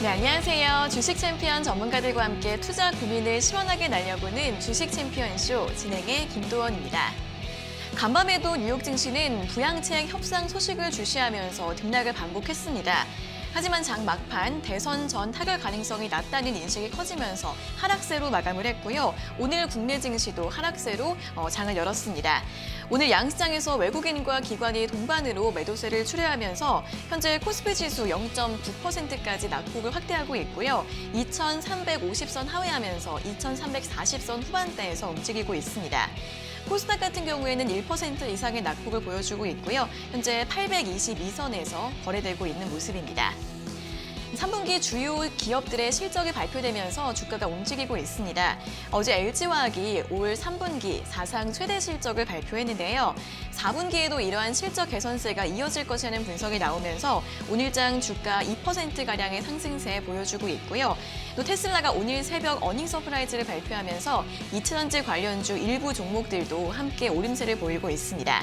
네, 안녕하세요. 주식 챔피언 전문가들과 함께 투자 고민을 시원하게 날려보는 주식 챔피언쇼 진행의 김도원입니다. 간밤에도 뉴욕 증시는 부양책 협상 소식을 주시하면서 등락을 반복했습니다. 하지만 장 막판 대선 전 타결 가능성이 낮다는 인식이 커지면서 하락세로 마감을 했고요. 오늘 국내 증시도 하락세로 장을 열었습니다. 오늘 양시장에서 외국인과 기관이 동반으로 매도세를 출회하면서 현재 코스피 지수 0.9%까지 낙폭을 확대하고 있고요. 2,350선 하회하면서 2,340선 후반대에서 움직이고 있습니다. 코스닥 같은 경우에는 1% 이상의 낙폭을 보여주고 있고요. 현재 822선에서 거래되고 있는 모습입니다. 3분기 주요 기업들의 실적이 발표되면서 주가가 움직이고 있습니다. 어제 LG화학이 올 3분기 사상 최대 실적을 발표했는데요. 4분기에도 이러한 실적 개선세가 이어질 것이라는 분석이 나오면서 오늘장 주가 2%가량의 상승세 보여주고 있고요. 또 테슬라가 오늘 새벽 어닝 서프라이즈를 발표하면서 2차전지 관련주 일부 종목들도 함께 오름세를 보이고 있습니다.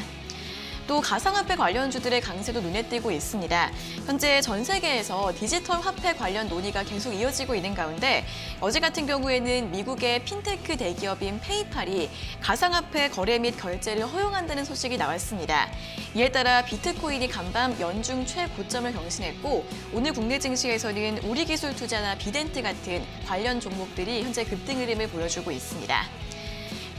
또 가상화폐 관련주들의 강세도 눈에 띄고 있습니다. 현재 전 세계에서 디지털 화폐 관련 논의가 계속 이어지고 있는 가운데 어제 같은 경우에는 미국의 핀테크 대기업인 페이팔이 가상화폐 거래 및 결제를 허용한다는 소식이 나왔습니다. 이에 따라 비트코인이 간밤 연중 최고점을 경신했고 오늘 국내 증시에서는 우리기술투자나 비덴트 같은 관련 종목들이 현재 급등 흐름을 보여주고 있습니다.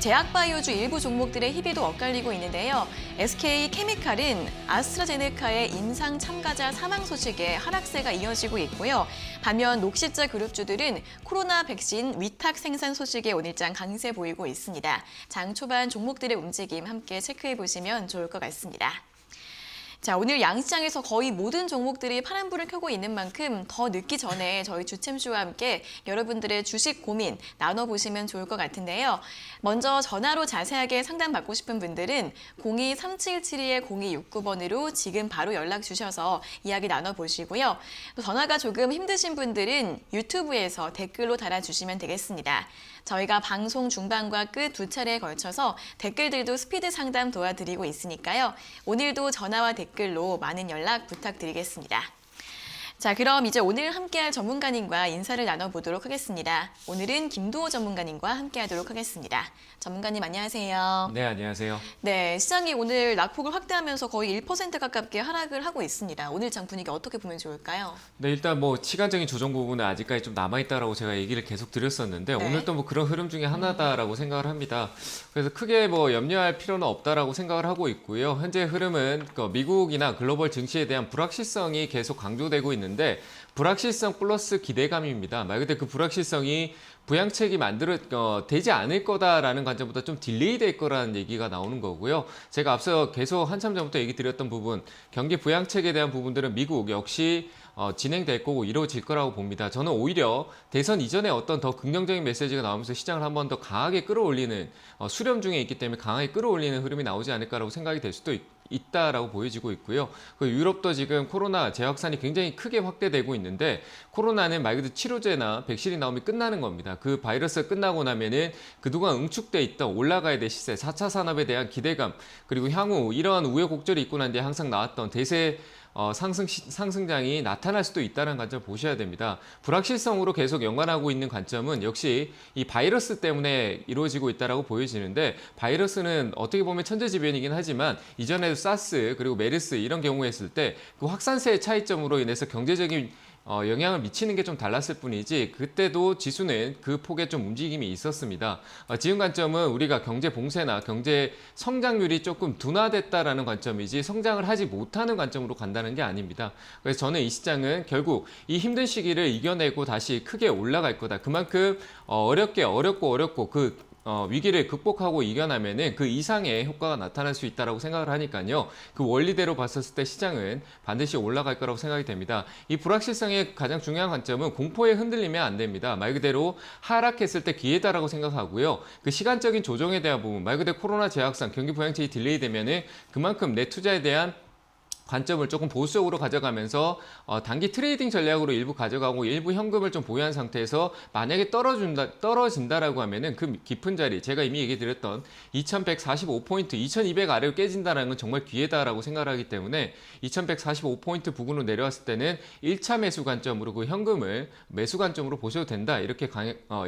제약바이오주 일부 종목들의 희비도 엇갈리고 있는데요. SK케미칼은 아스트라제네카의 임상 참가자 사망 소식에 하락세가 이어지고 있고요. 반면 녹십자 그룹주들은 코로나 백신 위탁 생산 소식에 오늘장 강세 보이고 있습니다. 장 초반 종목들의 움직임 함께 체크해 보시면 좋을 것 같습니다. 자, 오늘 양시장에서 거의 모든 종목들이 파란불을 켜고 있는 만큼 더 늦기 전에 저희 주챔쇼와 함께 여러분들의 주식 고민 나눠보시면 좋을 것 같은데요. 먼저 전화로 자세하게 상담받고 싶은 분들은 02-3772-0269번으로 지금 바로 연락 주셔서 이야기 나눠보시고요. 또 전화가 조금 힘드신 분들은 유튜브에서 댓글로 달아주시면 되겠습니다. 저희가 방송 중반과 끝 두 차례에 걸쳐서 댓글들도 스피드 상담 도와드리고 있으니까요. 오늘도 전화와 댓글로 많은 연락 부탁드리겠습니다. 자, 그럼 이제 오늘 함께할 전문가님과 인사를 나눠보도록 하겠습니다. 오늘은 김도호 전문가님과 함께하도록 하겠습니다. 전문가님 안녕하세요. 네, 안녕하세요. 네, 시장이 오늘 낙폭을 확대하면서 거의 1% 가깝게 하락을 하고 있습니다. 오늘 장 분위기 어떻게 보면 좋을까요? 네, 일단 시간적인 조정 부분은 아직까지 좀 남아있다라고 제가 얘기를 계속 드렸었는데 네. 오늘 또 그런 흐름 중에 하나다라고 생각을 합니다. 그래서 크게 염려할 필요는 없다라고 생각을 하고 있고요. 현재 흐름은 미국이나 글로벌 증시에 대한 불확실성이 계속 강조되고 있는데 불확실성 플러스 기대감입니다. 말 그대로 그 불확실성이 부양책이 되지 않을 거다라는 관점보다 좀 딜레이 될 거라는 얘기가 나오는 거고요. 제가 앞서 계속 한참 전부터 얘기 드렸던 부분, 경기 부양책에 대한 부분들은 미국 역시 진행될 거고 이루어질 거라고 봅니다. 저는 오히려 대선 이전에 어떤 더 긍정적인 메시지가 나오면서 시장을 한 번 더 강하게 끌어올리는 수렴 중에 있기 때문에 강하게 끌어올리는 흐름이 나오지 않을까라고 생각이 될 수도 있다라고 보여지고 있고요. 유럽도 지금 코로나 재확산이 굉장히 크게 확대되고 있는데 코로나는 말 그대로 치료제나 백신이 나오면 끝나는 겁니다. 그 바이러스가 끝나고 나면은 그동안 응축돼 있던 올라가야 될 시세, 4차 산업에 대한 기대감 그리고 향후 이러한 우여곡절이 있고 난 뒤에 항상 나왔던 대세 상승장이 나타날 수도 있다는 관점을 보셔야 됩니다. 불확실성으로 계속 연관하고 있는 관점은 역시 이 바이러스 때문에 이루어지고 있다고 보여지는데 바이러스는 어떻게 보면 천재지변이긴 하지만 이전에도 사스 그리고 메르스 이런 경우에 했을 때 그 확산세의 차이점으로 인해서 경제적인 영향을 미치는 게 좀 달랐을 뿐이지 그때도 지수는 그 폭에 좀 움직임이 있었습니다. 지금 관점은 우리가 경제 봉쇄나 경제 성장률이 조금 둔화됐다라는 관점이지 성장을 하지 못하는 관점으로 간다는 게 아닙니다. 그래서 저는 이 시장은 결국 이 힘든 시기를 이겨내고 다시 크게 올라갈 거다. 그만큼 어렵고 위기를 극복하고 이겨내면은 그 이상의 효과가 나타날 수 있다고 생각을 하니까요. 그 원리대로 봤었을 때 시장은 반드시 올라갈 거라고 생각이 됩니다. 이 불확실성의 가장 중요한 관점은 공포에 흔들리면 안 됩니다. 말 그대로 하락했을 때 기회다라고 생각하고요. 그 시간적인 조정에 대한 부분, 말 그대로 코로나 재확산, 경기 부양책이 딜레이 되면은 그만큼 내 투자에 대한 관점을 조금 보수적으로 가져가면서 단기 트레이딩 전략으로 일부 가져가고 일부 현금을 좀 보유한 상태에서 만약에 떨어진다라고 하면은 그 깊은 자리, 제가 이미 얘기 드렸던 2145포인트, 2200 아래로 깨진다는 건 정말 기회다라고 생각하기 때문에 2145포인트 부근으로 내려왔을 때는 1차 매수 관점으로 그 현금을 매수 관점으로 보셔도 된다, 이렇게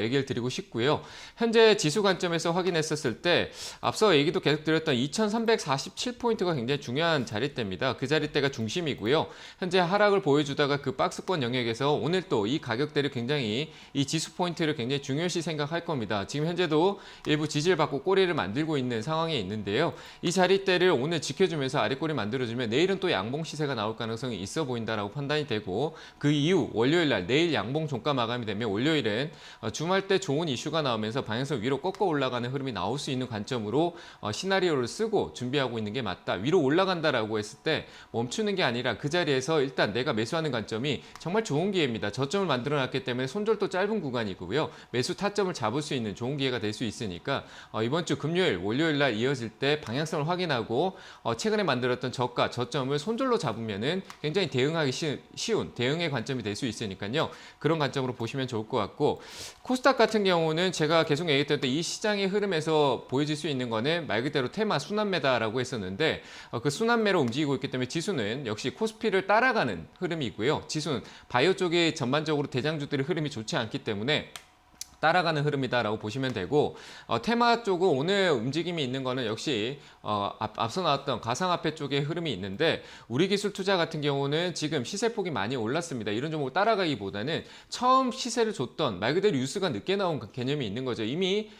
얘기를 드리고 싶고요. 현재 지수 관점에서 확인했었을 때 앞서 얘기도 계속 드렸던 2347포인트가 굉장히 중요한 자리대입니다. 그 자리대가 중심이고요. 현재 하락을 보여주다가 그 박스권 영역에서 오늘 또 이 가격대를 굉장히, 이 지수 포인트를 굉장히 중요시 생각할 겁니다. 지금 현재도 일부 지지를 받고 꼬리를 만들고 있는 상황에 있는데요. 이 자리대를 오늘 지켜주면서 아래꼬리 만들어주면 내일은 또 양봉 시세가 나올 가능성이 있어 보인다라고 판단이 되고, 그 이후 월요일날 내일 양봉 종가 마감이 되면 월요일은 주말 때 좋은 이슈가 나오면서 방향성 위로 꺾어 올라가는 흐름이 나올 수 있는 관점으로 시나리오를 쓰고 준비하고 있는 게 맞다. 위로 올라간다라고 했을 때 멈추는 게 아니라 그 자리에서 일단 내가 매수하는 관점이 정말 좋은 기회입니다. 저점을 만들어 놨기 때문에 손절도 짧은 구간이고요. 매수 타점을 잡을 수 있는 좋은 기회가 될 수 있으니까 이번 주 금요일, 월요일 날 이어질 때 방향성을 확인하고 최근에 만들었던 저가, 저점을 손절로 잡으면은 굉장히 대응하기 쉬운 대응의 관점이 될 수 있으니까요. 그런 관점으로 보시면 좋을 것 같고, 코스닥 같은 경우는 제가 계속 얘기했던 이 시장의 흐름에서 보여질 수 있는 거는 말 그대로 테마 순환매다라고 했었는데, 그 순환매로 움직이고 있기 때문에 지수는 역시 코스피를 따라가는 흐름이고요. 지수는 바이오 쪽에 전반적으로 대장주들의 흐름이 좋지 않기 때문에 따라가는 흐름이다라고 보시면 되고, 테마 쪽은 오늘 움직임이 있는 거는 역시 앞서 나왔던 가상화폐 쪽의 흐름이 있는데, 우리기술투자 같은 경우는 지금 시세폭이 많이 올랐습니다. 이런 종목을 따라가기보다는 처음 시세를 줬던 말 그대로 뉴스가 늦게 나온 개념이 있는 거죠. 이미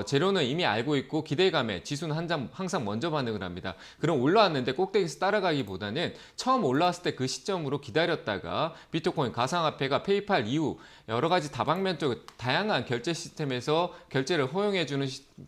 재료는 이미 알고 있고 기대감에 지수는 항상 먼저 반응을 합니다. 그럼 올라왔는데 꼭대기에서 따라가기보다는 처음 올라왔을 때 그 시점으로 기다렸다가 비트코인, 가상화폐가 페이팔 이후 여러 가지 다방면적 다양한 결제 시스템에서 결제를 허용해주는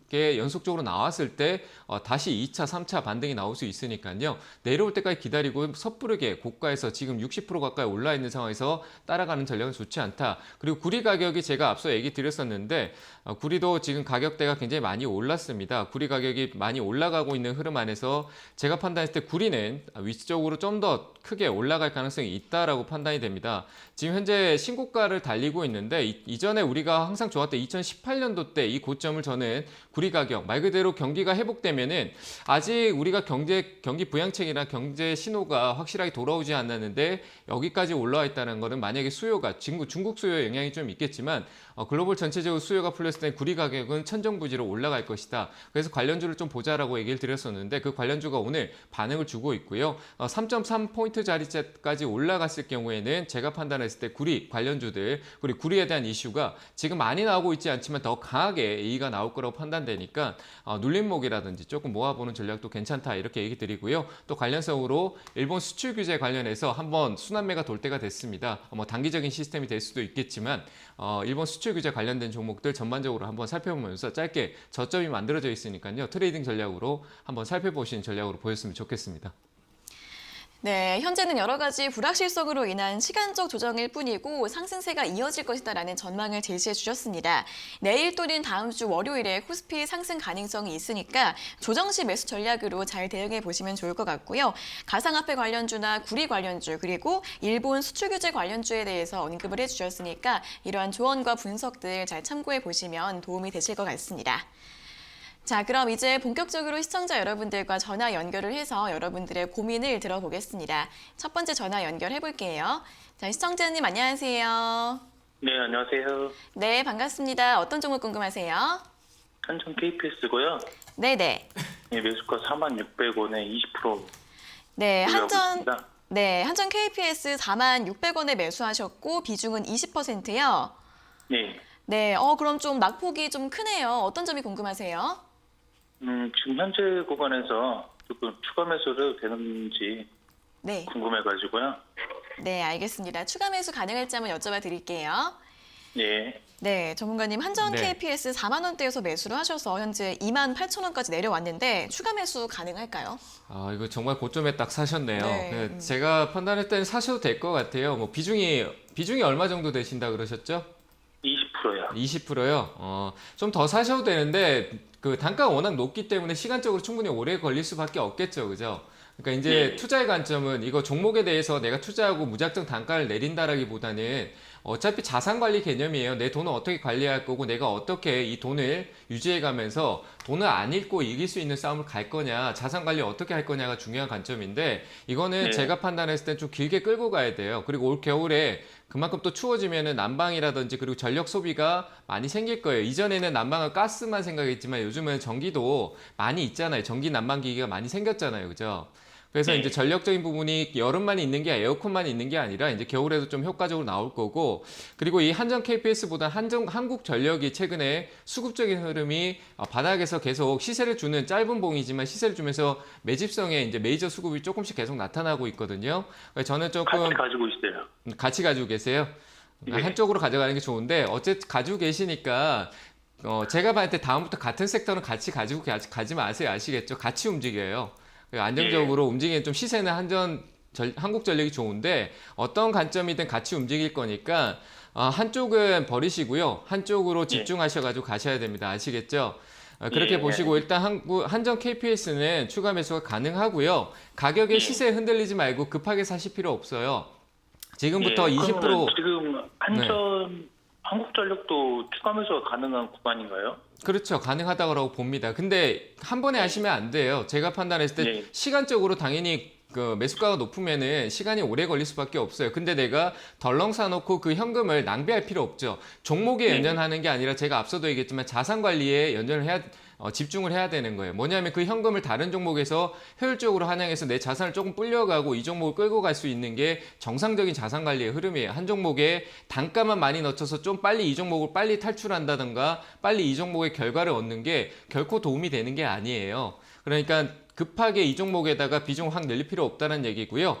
게 연속적으로 나왔을 때 다시 2차, 3차 반등이 나올 수 있으니까요. 내려올 때까지 기다리고 섣부르게 고가에서 지금 60% 가까이 올라 있는 상황에서 따라가는 전략은 좋지 않다. 그리고 구리 가격이 제가 앞서 얘기 드렸었는데, 구리도 지금 가격대가 굉장히 많이 올랐습니다. 구리 가격이 많이 올라가고 있는 흐름 안에서 제가 판단했을 때 구리는 위치적으로 좀 더 크게 올라갈 가능성이 있다라고 판단이 됩니다. 지금 현재 신고가를 달리고 있는데, 이전에 우리가 항상 좋았던 2018년도 때 이 고점을 저는 구리 가격, 말 그대로 경기가 회복되면은 아직 우리가 경기 부양책이나 경제 신호가 확실하게 돌아오지 않았는데 여기까지 올라와 있다는 거는 만약에 수요가 중국 수요 영향이 좀 있겠지만 글로벌 전체적으로 수요가 풀렸을 때 구리 가격은 천정부지로 올라갈 것이다. 그래서 관련주를 좀 보자라고 얘기를 드렸었는데 그 관련주가 오늘 반응을 주고 있고요. 3.3포인트 자리까지 올라갔을 경우에는 제가 판단했을 때 구리 관련주들, 그리고 구리에 대한 이슈가 지금 많이 나오고 있지 않지만 더 강하게 얘기가 나올 거라고 판단되니까 눌림목이라든지 조금 모아보는 전략도 괜찮다, 이렇게 얘기 드리고요. 또 관련성으로 일본 수출 규제 관련해서 한번 순환매가 돌 때가 됐습니다. 단기적인 시스템이 될 수도 있겠지만 일본 수출 규제 관련된 종목들 전반적으로 한번 살펴보면서 짧게 저점이 만들어져 있으니까요. 트레이딩 전략으로 한번 살펴보시는 전략으로 보였으면 좋겠습니다. 네, 현재는 여러 가지 불확실성으로 인한 시간적 조정일 뿐이고 상승세가 이어질 것이다라는 전망을 제시해 주셨습니다. 내일 또는 다음 주 월요일에 코스피 상승 가능성이 있으니까 조정시 매수 전략으로 잘 대응해 보시면 좋을 것 같고요. 가상화폐 관련주나 구리 관련주, 그리고 일본 수출 규제 관련주에 대해서 언급을 해주셨으니까 이러한 조언과 분석들 잘 참고해 보시면 도움이 되실 것 같습니다. 자, 그럼 이제 본격적으로 시청자 여러분들과 전화 연결을 해서 여러분들의 고민을 들어보겠습니다. 첫 번째 전화 연결해 볼게요. 자, 시청자님 안녕하세요. 네, 안녕하세요. 네, 반갑습니다. 어떤 종목 궁금하세요? 한전 KPS고요. 네네. 네, 매수가 46,600원에 20%. 네, 한전 있습니다. 한전 KPS 46,600원에 매수하셨고 비중은 20%요. 네. 네, 그럼 좀 낙폭이 좀 크네요. 어떤 점이 궁금하세요? 지금 현재 구간에서 조금 추가 매수를 되는지 네. 궁금해가지고요. 네, 알겠습니다. 추가 매수 가능할지 한번 여쭤봐 드릴게요. 예. 네, 전문가님 한전 네. KPS 4만 원대에서 매수를 하셔서 현재 28,000원까지 내려왔는데 추가 매수 가능할까요? 이거 정말 고점에 딱 사셨네요. 네. 제가 판단할 때는 사셔도 될 것 같아요. 비중이 얼마 정도 되신다 그러셨죠? 20%요. 20%요? 좀 더 사셔도 되는데 그 단가가 워낙 높기 때문에 시간적으로 충분히 오래 걸릴 수밖에 없겠죠. 그죠? 그러니까 이제 네. 투자의 관점은 이거 종목에 대해서 내가 투자하고 무작정 단가를 내린다라기보다는 어차피 자산 관리 개념이에요. 내 돈을 어떻게 관리할 거고 내가 어떻게 이 돈을 유지해 가면서 돈을 안 잃고 이길 수 있는 싸움을 갈 거냐, 자산 관리 어떻게 할 거냐가 중요한 관점인데 이거는 네. 제가 판단했을 때 좀 길게 끌고 가야 돼요. 그리고 올 겨울에 그만큼 또 추워지면은 난방이라든지 그리고 전력 소비가 많이 생길 거예요. 이전에는 난방은 가스만 생각했지만 요즘은 전기도 많이 있잖아요. 전기 난방 기기가 많이 생겼잖아요. 그죠? 그래서 네. 이제 전력적인 부분이 여름만 있는 게 에어컨만 있는 게 아니라 이제 겨울에도 좀 효과적으로 나올 거고 그리고 이 한전 KPS보다 한국전력이 최근에 수급적인 흐름이 바닥에서 계속 시세를 주는 짧은 봉이지만 시세를 주면서 매집성에 이제 메이저 수급이 조금씩 계속 나타나고 있거든요. 그래서 저는 조금 같이 가지고 있어요. 같이 가지고 계세요. 네. 한쪽으로 가져가는 게 좋은데 어쨌든 가지고 계시니까 제가 봤을 때 다음부터 같은 섹터는 같이 가지고 가지 마세요. 아시겠죠? 같이 움직여요. 안정적으로 움직이는 좀 시세는 한국전력이 좋은데 어떤 관점이든 같이 움직일 거니까 한쪽은 버리시고요. 한쪽으로 집중하셔가지고 가셔야 됩니다. 아시겠죠? 그렇게 예. 보시고 일단 한전 KPS는 추가 매수가 가능하고요. 가격의 시세에 흔들리지 말고 급하게 사실 필요 없어요. 지금부터 예, 20% 그러면 지금 한전 한국전력도 추가 매수가 가능한 구간인가요? 그렇죠. 가능하다고 봅니다. 근데 한 번에 하시면 안 돼요. 제가 판단했을 때 네. 시간적으로 당연히 그 매수가가 높으면은 시간이 오래 걸릴 수밖에 없어요. 근데 내가 덜렁 사놓고 그 현금을 낭비할 필요 없죠. 종목에 네. 연연하는 게 아니라 제가 앞서도 얘기했지만 자산 관리에 집중을 해야 되는 거예요. 뭐냐면 그 현금을 다른 종목에서 효율적으로 환영해서 내 자산을 조금 불려가고 이 종목을 끌고 갈 수 있는 게 정상적인 자산 관리의 흐름이에요. 한 종목에 단가만 많이 넣쳐서 좀 빨리 이 종목을 빨리 탈출한다든가 빨리 이 종목의 결과를 얻는 게 결코 도움이 되는 게 아니에요. 그러니까 급하게 이 종목에다가 비중 확 늘릴 필요 없다는 얘기고요.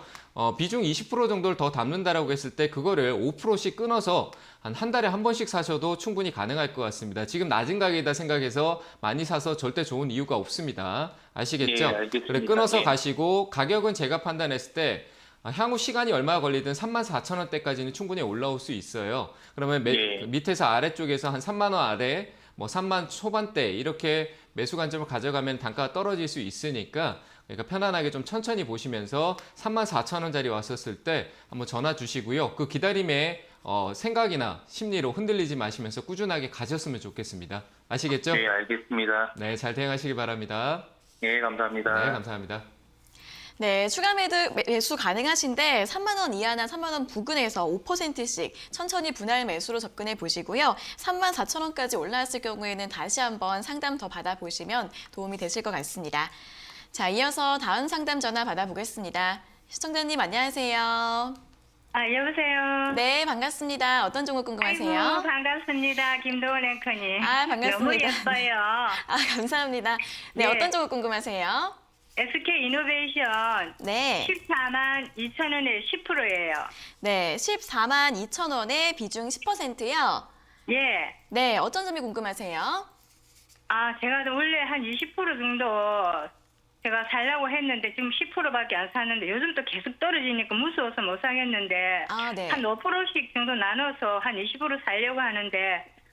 비중 20% 정도를 더 담는다라고 했을 때 그거를 5%씩 끊어서 한 달에 한 번씩 사셔도 충분히 가능할 것 같습니다. 지금 낮은 가격이다 생각해서 많이 사서 절대 좋은 이유가 없습니다. 아시겠죠? 예, 알겠습니다. 그래 끊어서 예. 가시고 가격은 제가 판단했을 때 향후 시간이 얼마 걸리든 34,000원대까지는 충분히 올라올 수 있어요. 그러면 예. 밑에서 아래쪽에서 한 3만 원 아래, 뭐 3만 초반대 이렇게 매수 관점을 가져가면 단가가 떨어질 수 있으니까 그러니까 편안하게 좀 천천히 보시면서 34,000원짜리 왔었을 때 한번 전화 주시고요. 그 기다림에 생각이나 심리로 흔들리지 마시면서 꾸준하게 가셨으면 좋겠습니다. 아시겠죠? 네, 알겠습니다. 네, 잘 대응하시기 바랍니다. 예, 감사합니다. 네, 감사합니다. 네, 추가 매수 가능하신데 3만 원 이하나 3만 원 부근에서 5%씩 천천히 분할 매수로 접근해 보시고요. 3만 4천 원까지 올라왔을 경우에는 다시 한번 상담 더 받아보시면 도움이 되실 것 같습니다. 자, 이어서 다음 상담 전화 받아보겠습니다. 시청자님 안녕하세요. 여보세요. 네, 반갑습니다. 어떤 종목 궁금하세요? 아이고, 반갑습니다. 김도원 앵커님. 아, 반갑습니다. 너무 예뻐요. 아, 감사합니다. 네, 네. 어떤 종목 궁금하세요? SK 이노베이션 네. 14만 2천 원에 10%예요. 네, 14만 2천 원에 비중 10%요. 예. 네, 어떤 점이 궁금하세요? 제가 원래 한 20% 정도 제가 살려고 했는데 지금 10%밖에 안 샀는데 요즘 또 계속 떨어지니까 무서워서 못 사겠는데 아, 네. 한 5%씩 정도 나눠서 한 20% 살려고 하는데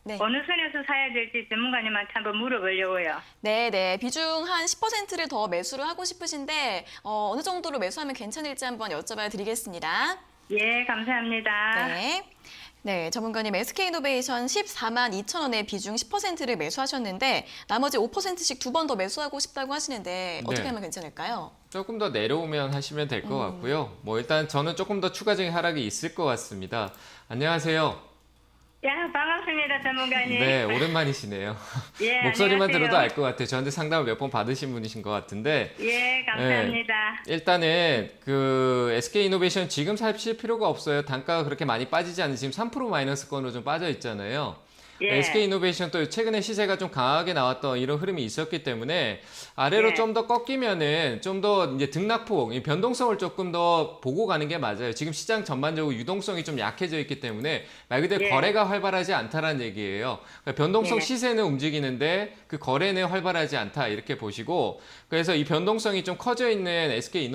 네. 어느 선에서 사야 될지 전문가님한테 한번 물어보려고요. 네, 네. 비중 한 10%를 더 매수를 하고 싶으신데 어느 정도로 매수하면 괜찮을지 한번 여쭤봐 드리겠습니다. 예, 감사합니다. 네. 네, 전문가님 SK이노베이션 14만 2천 원에 비중 10%를 매수하셨는데 나머지 5%씩 두 번 더 매수하고 싶다고 하시는데 어떻게 네. 하면 괜찮을까요? 조금 더 내려오면 하시면 될 것 같고요. 뭐 일단 저는 조금 더 추가적인 하락이 있을 것 같습니다. 안녕하세요. 반갑습니다, 전문가님. 네, 오랜만이시네요. 예, 목소리만 안녕하세요. 들어도 알 것 같아요. 저한테 상담을 몇 번 받으신 분이신 것 같은데 예, 감사합니다. 일단은 그 SK이노베이션 지금 사실 필요가 없어요. 단가가 그렇게 많이 빠지지 않는 지금 3% 마이너스권으로 좀 빠져 있잖아요. 예. SK이노베이션 또 최근에 시세가 좀 강하게 나왔던 이런 흐름이 있었기 때문에 아래로 예. 좀 더 꺾이면은 좀 더 이제 등락폭, 이 변동성을 조금 더 보고 가는 게 맞아요. 지금 시장 전반적으로 유동성이 좀 약해져 있기 때문에 말 그대로 예. 거래가 활발하지 않다라는 얘기예요. 그러니까 변동성 예. 시세는 움직이는데 그 거래는 활발하지 않다 이렇게 보시고 그래서 이 변동성이 좀 커져 있는 SK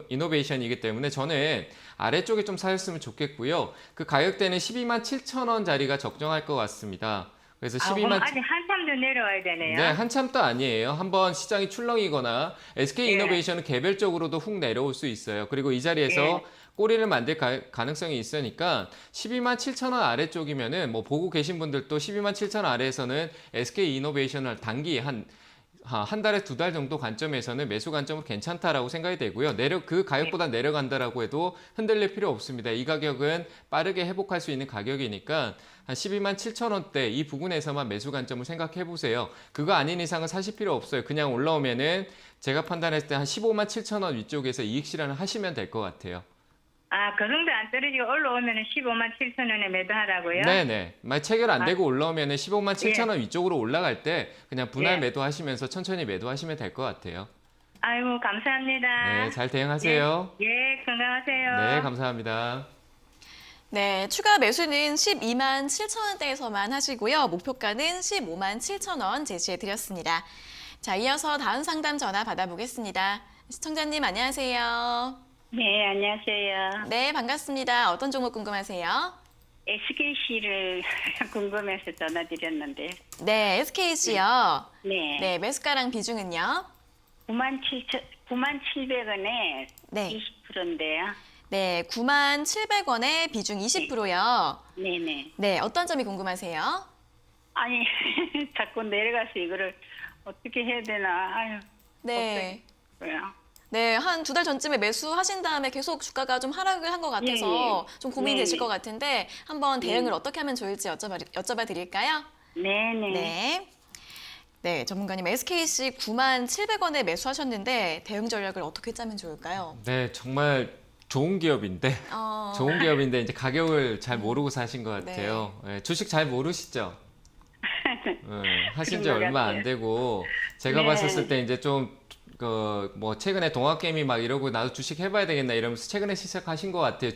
이노베이션이기 때문에 저는 아래쪽에 좀 사셨으면 좋겠고요. 그 가격대는 12만 7천 원짜리가 적정할 것 같습니다. 그래서 그럼 12만 아직 한참 더 내려와야 되네요. 네, 한참 또 아니에요. 한번 시장이 출렁이거나 SK 예. 이노베이션은 개별적으로도 훅 내려올 수 있어요. 그리고 이 자리에서 예. 꼬리를 만들 가능성이 있으니까 12만 7천 원 아래쪽이면은 뭐 보고 계신 분들도 12만 7천 원 아래에서는 SK 이노베이션을 단기 한 달에 2달 정도 관점에서는 매수 관점은 괜찮다라고 생각이 되고요. 그 가격보다 내려간다라고 해도 흔들릴 필요 없습니다. 이 가격은 빠르게 회복할 수 있는 가격이니까 한 12만 7천 원대 이 부근에서만 매수 관점을 생각해 보세요. 그거 아닌 이상은 사실 필요 없어요. 그냥 올라오면은 제가 판단했을 때 한 15만 7천 원 위쪽에서 이익 실현을 하시면 될 것 같아요. 그 정도 안 떨어지고 올라오면 15만 7천 원에 매도하라고요? 네네. 만약 체결 안 되고 올라오면 15만 7천 원 위쪽으로 올라갈 때 그냥 분할 예. 매도하시면서 천천히 매도하시면 될 것 같아요. 아이고 감사합니다. 네, 잘 대응하세요. 예, 건강하세요. 네, 감사합니다. 네, 추가 매수는 12만 7천 원대에서만 하시고요. 목표가는 15만 7천 원 제시해 드렸습니다. 자, 이어서 다음 상담 전화 받아보겠습니다. 시청자님 안녕하세요. 네, 안녕하세요. 네, 반갑습니다. 어떤 종목 궁금하세요? SKC를 궁금해서 전화드렸는데, 네, SKC요. 네, 네, 매수가랑 비중은요? 97,900원에 네. 20%인데요. 네, 9만 700원에 비중 20%요. 네네. 네, 어떤 점이 궁금하세요? 아니, 자꾸 내려가서 이거를 어떻게 해야 되나, 아유, 네. 뭐야. 네, 한 2달 전쯤에 매수하신 다음에 계속 주가가 좀 하락을 한 것 같아서 좀 고민이 네. 되실 것 같은데 한번 대응을 어떻게 하면 좋을지 여쭤봐 드릴까요? 네네. 네. 네, 전문가님 SKC 9만 700원에 매수하셨는데 대응 전략을 어떻게 짜면 좋을까요? 네, 정말 좋은 기업인데 좋은 기업인데 이제 가격을 잘 모르고 사신 것 같아요. 네, 주식 잘 모르시죠? 하신 지 그런 것 얼마 안 같아요. 되고 제가 네. 봤었을 때 이제 좀 뭐 최근에 동학개미 막 이러고 나도 주식 해봐야 되겠나 이러면서 최근에 시작하신 것 같아요.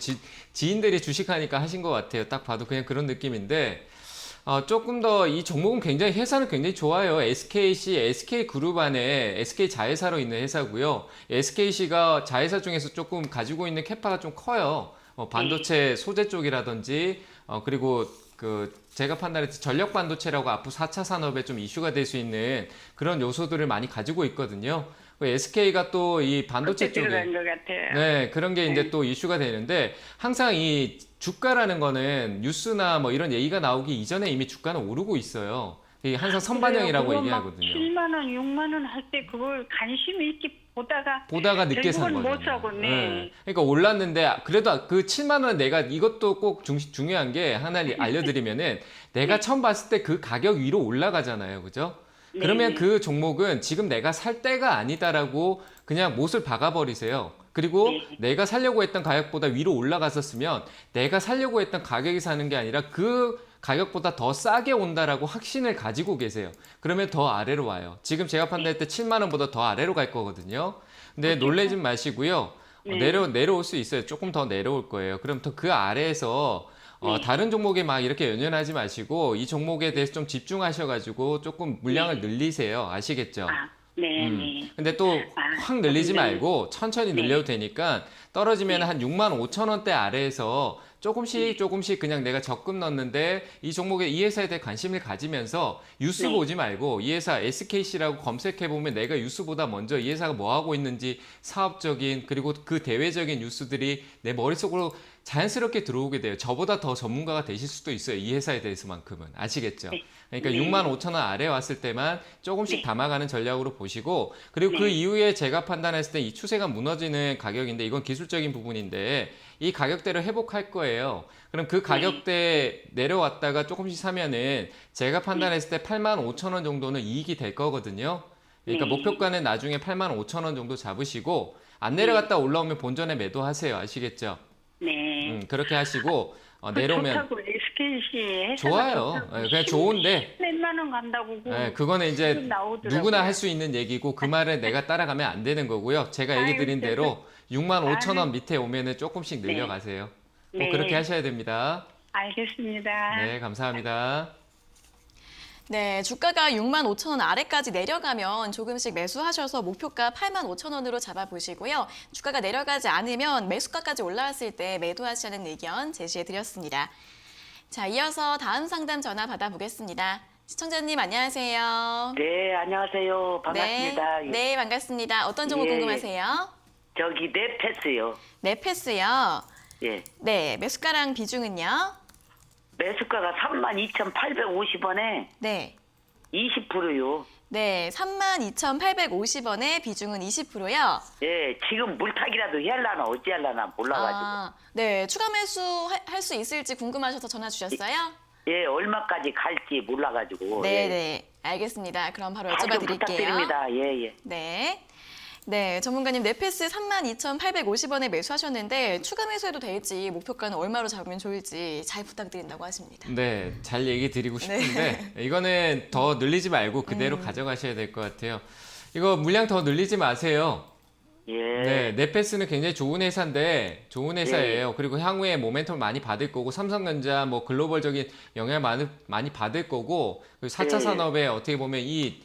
지인들이 주식하니까 하신 것 같아요. 딱 봐도 그냥 그런 느낌인데 조금 더 이 종목은 굉장히 회사는 굉장히 좋아요. SKC, SK그룹 안에 SK 자회사로 있는 회사고요. SKC가 자회사 중에서 조금 가지고 있는 캐파가 좀 커요. 반도체 소재 쪽이라든지 그리고 제가 판단했을 때 전력 반도체라고 앞으로 4차 산업에 좀 이슈가 될 수 있는 그런 요소들을 많이 가지고 있거든요. SK가 또 이 반도체 쪽에 들어간 것 같아요. 네, 그런 게 이제 또 이슈가 되는데 항상 이 주가라는 거는 뉴스나 뭐 이런 얘기가 나오기 이전에 이미 주가는 오르고 있어요. 이게 항상 선반영이라고 얘기하거든요. 7만 원, 6만 원 할 때 그걸 관심 있게 보다가 늦게 산 결국은 거죠. 못 사고, 네. 그러니까 올랐는데 그래도 그 7만 원 내가 이것도 꼭 중요한 게 하나 알려드리면은 내가 처음 봤을 때 그 가격 위로 올라가잖아요, 그죠? 그러면 네. 그 종목은 지금 내가 살 때가 아니다라고 그냥 못을 박아버리세요. 그리고 내가 살려고 했던 가격보다 위로 올라갔었으면 내가 살려고 했던 가격이 사는 게 아니라 그 가격보다 더 싸게 온다라고 확신을 가지고 계세요. 그러면 더 아래로 와요. 지금 제가 판단할 때 7만 원보다 더 아래로 갈 거거든요. 근데 놀라지 마시고요. 내려올 수 있어요. 조금 더 내려올 거예요. 그럼 더 그 아래에서 다른 종목에 막 이렇게 연연하지 마시고 이 종목에 대해서 좀 집중하셔가지고 조금 물량을 늘리세요. 아시겠죠? 네. 근데 또 확 늘리지 말고 천천히 늘려도 되니까 떨어지면 한 6만 5천 원대 아래에서 조금씩 그냥 내가 적금 넣는데 이 종목에 이 회사에 대해 관심을 가지면서 뉴스 보지 말고 이 회사 SKC라고 검색해 보면 내가 뉴스보다 먼저 이 회사가 뭐 하고 있는지 사업적인 그리고 그 대외적인 뉴스들이 내 머릿속으로 자연스럽게 들어오게 돼요. 저보다 더 전문가가 되실 수도 있어요. 이 회사에 대해서만큼은. 아시겠죠? 그러니까 6만 5천 원 아래 왔을 때만 조금씩 담아가는 전략으로 보시고 그리고 그 이후에 제가 판단했을 때 이 추세가 무너지는 가격인데 이건 기술적인 부분인데 이 가격대를 회복할 거예요. 그럼 그 가격대 내려왔다가 조금씩 사면은 제가 판단했을 때 8만 5천 원 정도는 이익이 될 거거든요. 그러니까 목표가는 나중에 8만 5천 원 정도 잡으시고 안 내려갔다 올라오면 본전에 매도하세요. 아시겠죠? 네. 그렇게 하시고 내려오면 좋다고 SKC 회사가 좋아요. 좋다고 그냥 좋은데 몇만 원 간다고 그거는 이제 나오더라고요. 누구나 할 수 있는 얘기고 그 말을 내가 따라가면 안 되는 거고요. 제가 얘기 드린 대로 6만 5천 원 밑에 오면은 조금씩 늘려가세요. 꼭 그렇게 하셔야 됩니다. 알겠습니다. 네, 감사합니다. 네, 주가가 6만 5천 원 아래까지 내려가면 조금씩 매수하셔서 목표가 8만 5천 원으로 잡아보시고요. 주가가 내려가지 않으면 매수가까지 올라왔을 때 매도하시는 의견 제시해드렸습니다. 자, 이어서 다음 상담 전화 받아보겠습니다. 시청자님 안녕하세요. 네, 안녕하세요. 반갑습니다. 네, 네, 반갑습니다. 어떤 종목 예, 예. 궁금하세요? 저기 넷패스요. 네, 패스요. 예. 네, 매수가랑 비중은요? 매수가가 32,850원에 네. 20%요. 네, 32,850원에 비중은 20%요. 예, 지금 물타기라도 해야려나 어찌 하려나 몰라가지고. 네, 추가 매수 할 수 있을지 궁금하셔서 전화 주셨어요? 예, 얼마까지 갈지 몰라가지고. 네, 예. 네, 알겠습니다. 그럼 바로 잘 여쭤봐 좀 드릴게요. 부탁드립니다. 예, 예. 네. 네, 전문가님 넷패스 32,850원에 매수하셨는데 추가 매수해도 될지 목표가는 얼마로 잡으면 좋을지 잘 부탁드린다고 하십니다. 네, 잘 얘기 드리고 싶은데 이거는 더 늘리지 말고 그대로 가져가셔야 될 것 같아요. 이거 물량 더 늘리지 마세요. 예. 네, 넷패스는 굉장히 좋은 회사인데 좋은 회사예요. 그리고 향후에 모멘텀을 많이 받을 거고 삼성전자 뭐 글로벌적인 영향을 많이 받을 거고 그리고 4차 예. 산업에 어떻게 보면 이